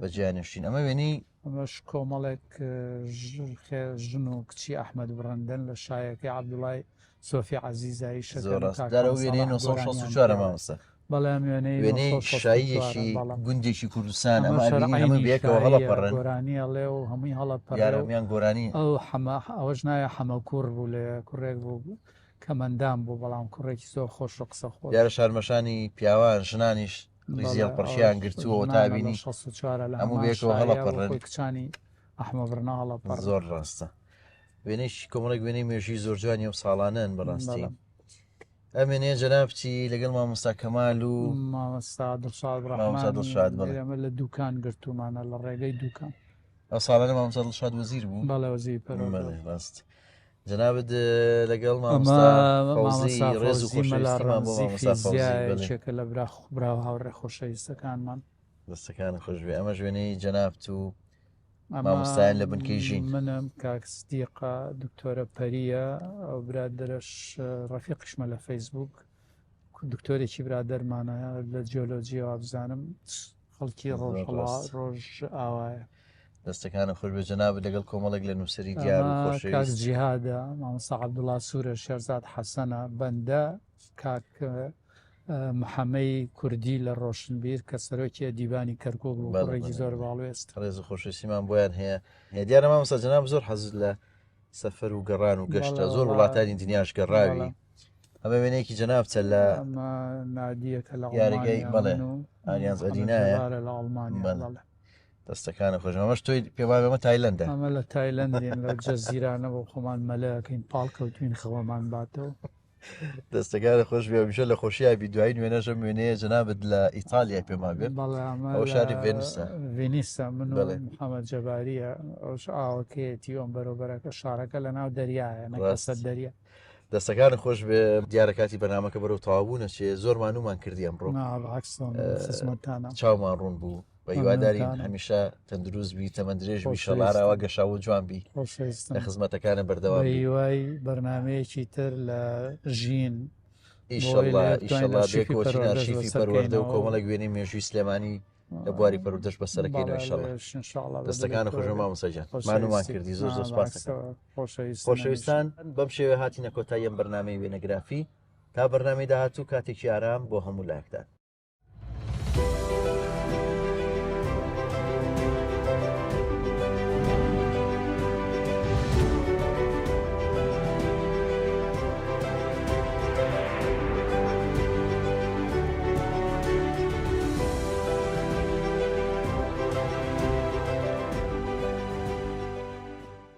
S1: بەجیانێشتین ئەمە وێنی
S2: ئەمەش کۆمەڵێک ژن و کچی ئەحمەد بڕندن لە شایەکەی عەبدوڵای سۆفی عەزیزایی
S1: شەکەرە وێنەی 1964 مامۆستا
S2: بەڵام
S1: وێنەی شاییەکی گوندێکی کوردستان ئەمە هەموو بێکەوە هەڵەپەڕن
S2: گۆرانیە لێ و هەمووی
S1: هەڵەپەڕیان گۆرانی
S2: ئەو ئەوەش نایە حەمەکوڕ بوو لێ کوڕێک بوو کەمەندان بوو بەڵام کوڕێکی زۆر خۆش و قسە خۆش
S1: دیارە شارمەشانی پیاوان ژنانیش ریزیەڵ پەرشیان گرتووە تابینی هەموو بێکەوە هەڵەپەڕن
S2: کچانی ئەحمەد بڕنا هەڵەپەڕ
S1: زۆر ڕاستە وێنەیەکی کۆمەڵێک وێنەی مێژووی زۆر جوانی و ساڵانەن بەڕاستی ئەم وێنەیە جەنابچی لەگەڵ مامۆستا کەمال و
S2: مامۆستا دڵشاد ئەمە لە دوکان گرتومانە لە ڕێگەی دوکان
S1: ئەو ساڵانە مامۆستا دڵشاد وەزیر بوو
S2: بەڵێ وەزیری
S1: ڕاست جەنابەت لەگەڵ مامۆستا فەوزی ڕێز و خۆشەویستیمان بۆ مامۆستا
S2: فەوزیەکە لە براو هاوڕێ خۆشەویستەکانمان
S1: دەستەکانە خۆش بێ ئەمە وێنەی جەنابت و مامۆستایان لە بنکەی ژین
S2: منم کاک سدیقە دکتۆرە پەریە ئەو برادرش ڕەفیقشمە لە فەیسبوک دکتۆرێکی برادەرمانە لە جیۆلۆجیەوە بزانم خەڵکی ڕۆژ ئاوایە
S1: دەستەکانە خۆش بێ جەنابەت لەگەڵ کۆمەڵێک لە نووسری دیار و خۆشەویست
S2: کاک جیهادە مامۆستا عەبدوڵا سوورە شێرزاد حەسەنە بەندە کاک محەمەی کوردی لە ڕۆشنبیر کە سەرۆکی دیوانی کەرکووک بوو ڕێکی زۆر باڵوێست
S1: ڕێز و خۆشەویستیمان بۆیان هەیە دیارە مامۆستا جەناب زۆر حەزت لە سەفەر و گەڕان و گەشتە زۆر وڵاتانی دنیاش گەڕاوی ئەمە وێنەیەکی جەنابچە لە
S2: ئەمە نادیەکە لە
S1: یاریگەی بەڵێ
S2: ئالیانز
S1: ئەدینایە
S2: لە ئەڵمانیا
S1: دەستەکانە خۆش ئەمەش تۆی پێوابێمە تایلەندە
S2: ئەمە لە تایلەندین لە جەزیرانە بۆ خۆمان مەلەکەین پاڵکەوتوین خەوەمان باتەوە
S1: دەستەکانە خۆش بێمیشە لە خۆشییا بیدوایی وێنەژە وێنەیە جەنابەت لە ئیتالیا پێما بێت ئەو شاری ڤێنسە
S2: ڤێنیسە من محەممەد جەباریە ئەوش ئاوەکەیەتی ئەم بەرەبەرەکە شارەکە لە ناو دەریایە نەسەر دەریە
S1: دەستەکان خۆش بێ دیارەکاتی بەنامەکە بەرەو تەواوبوونە چێ زۆرمانومان کردیان بڕۆ
S2: خزمەتانە
S1: چاومان ڕوون بوو بە هیوادارین هەمیشە تەندروست بی تەمەندرێژ بی شەڵارەوە گەشاو جوان بی لە خزمەتەکانە بەردەوام
S2: هیوای بەرنمەیەکی تر لە ژین
S1: ئیشەڵا بێ کۆچین ئارشیفی پەروەردە و کۆمەڵە گوێنەی مێژووی سلێمانی لە بواری پەروەردەش بەسەرەکەین ئینشاءڵڵا دەستەکانە خۆش مامۆستاجان مانومان کردی زۆر زۆر سپاس خۆشەویستان بەم شێوە هاتینە کۆتایی ئەم بەرنامەی وێنەگرافی تا بەرنامەی داهاتوو کاتێکی ئارام بۆ هەموو لایەکدان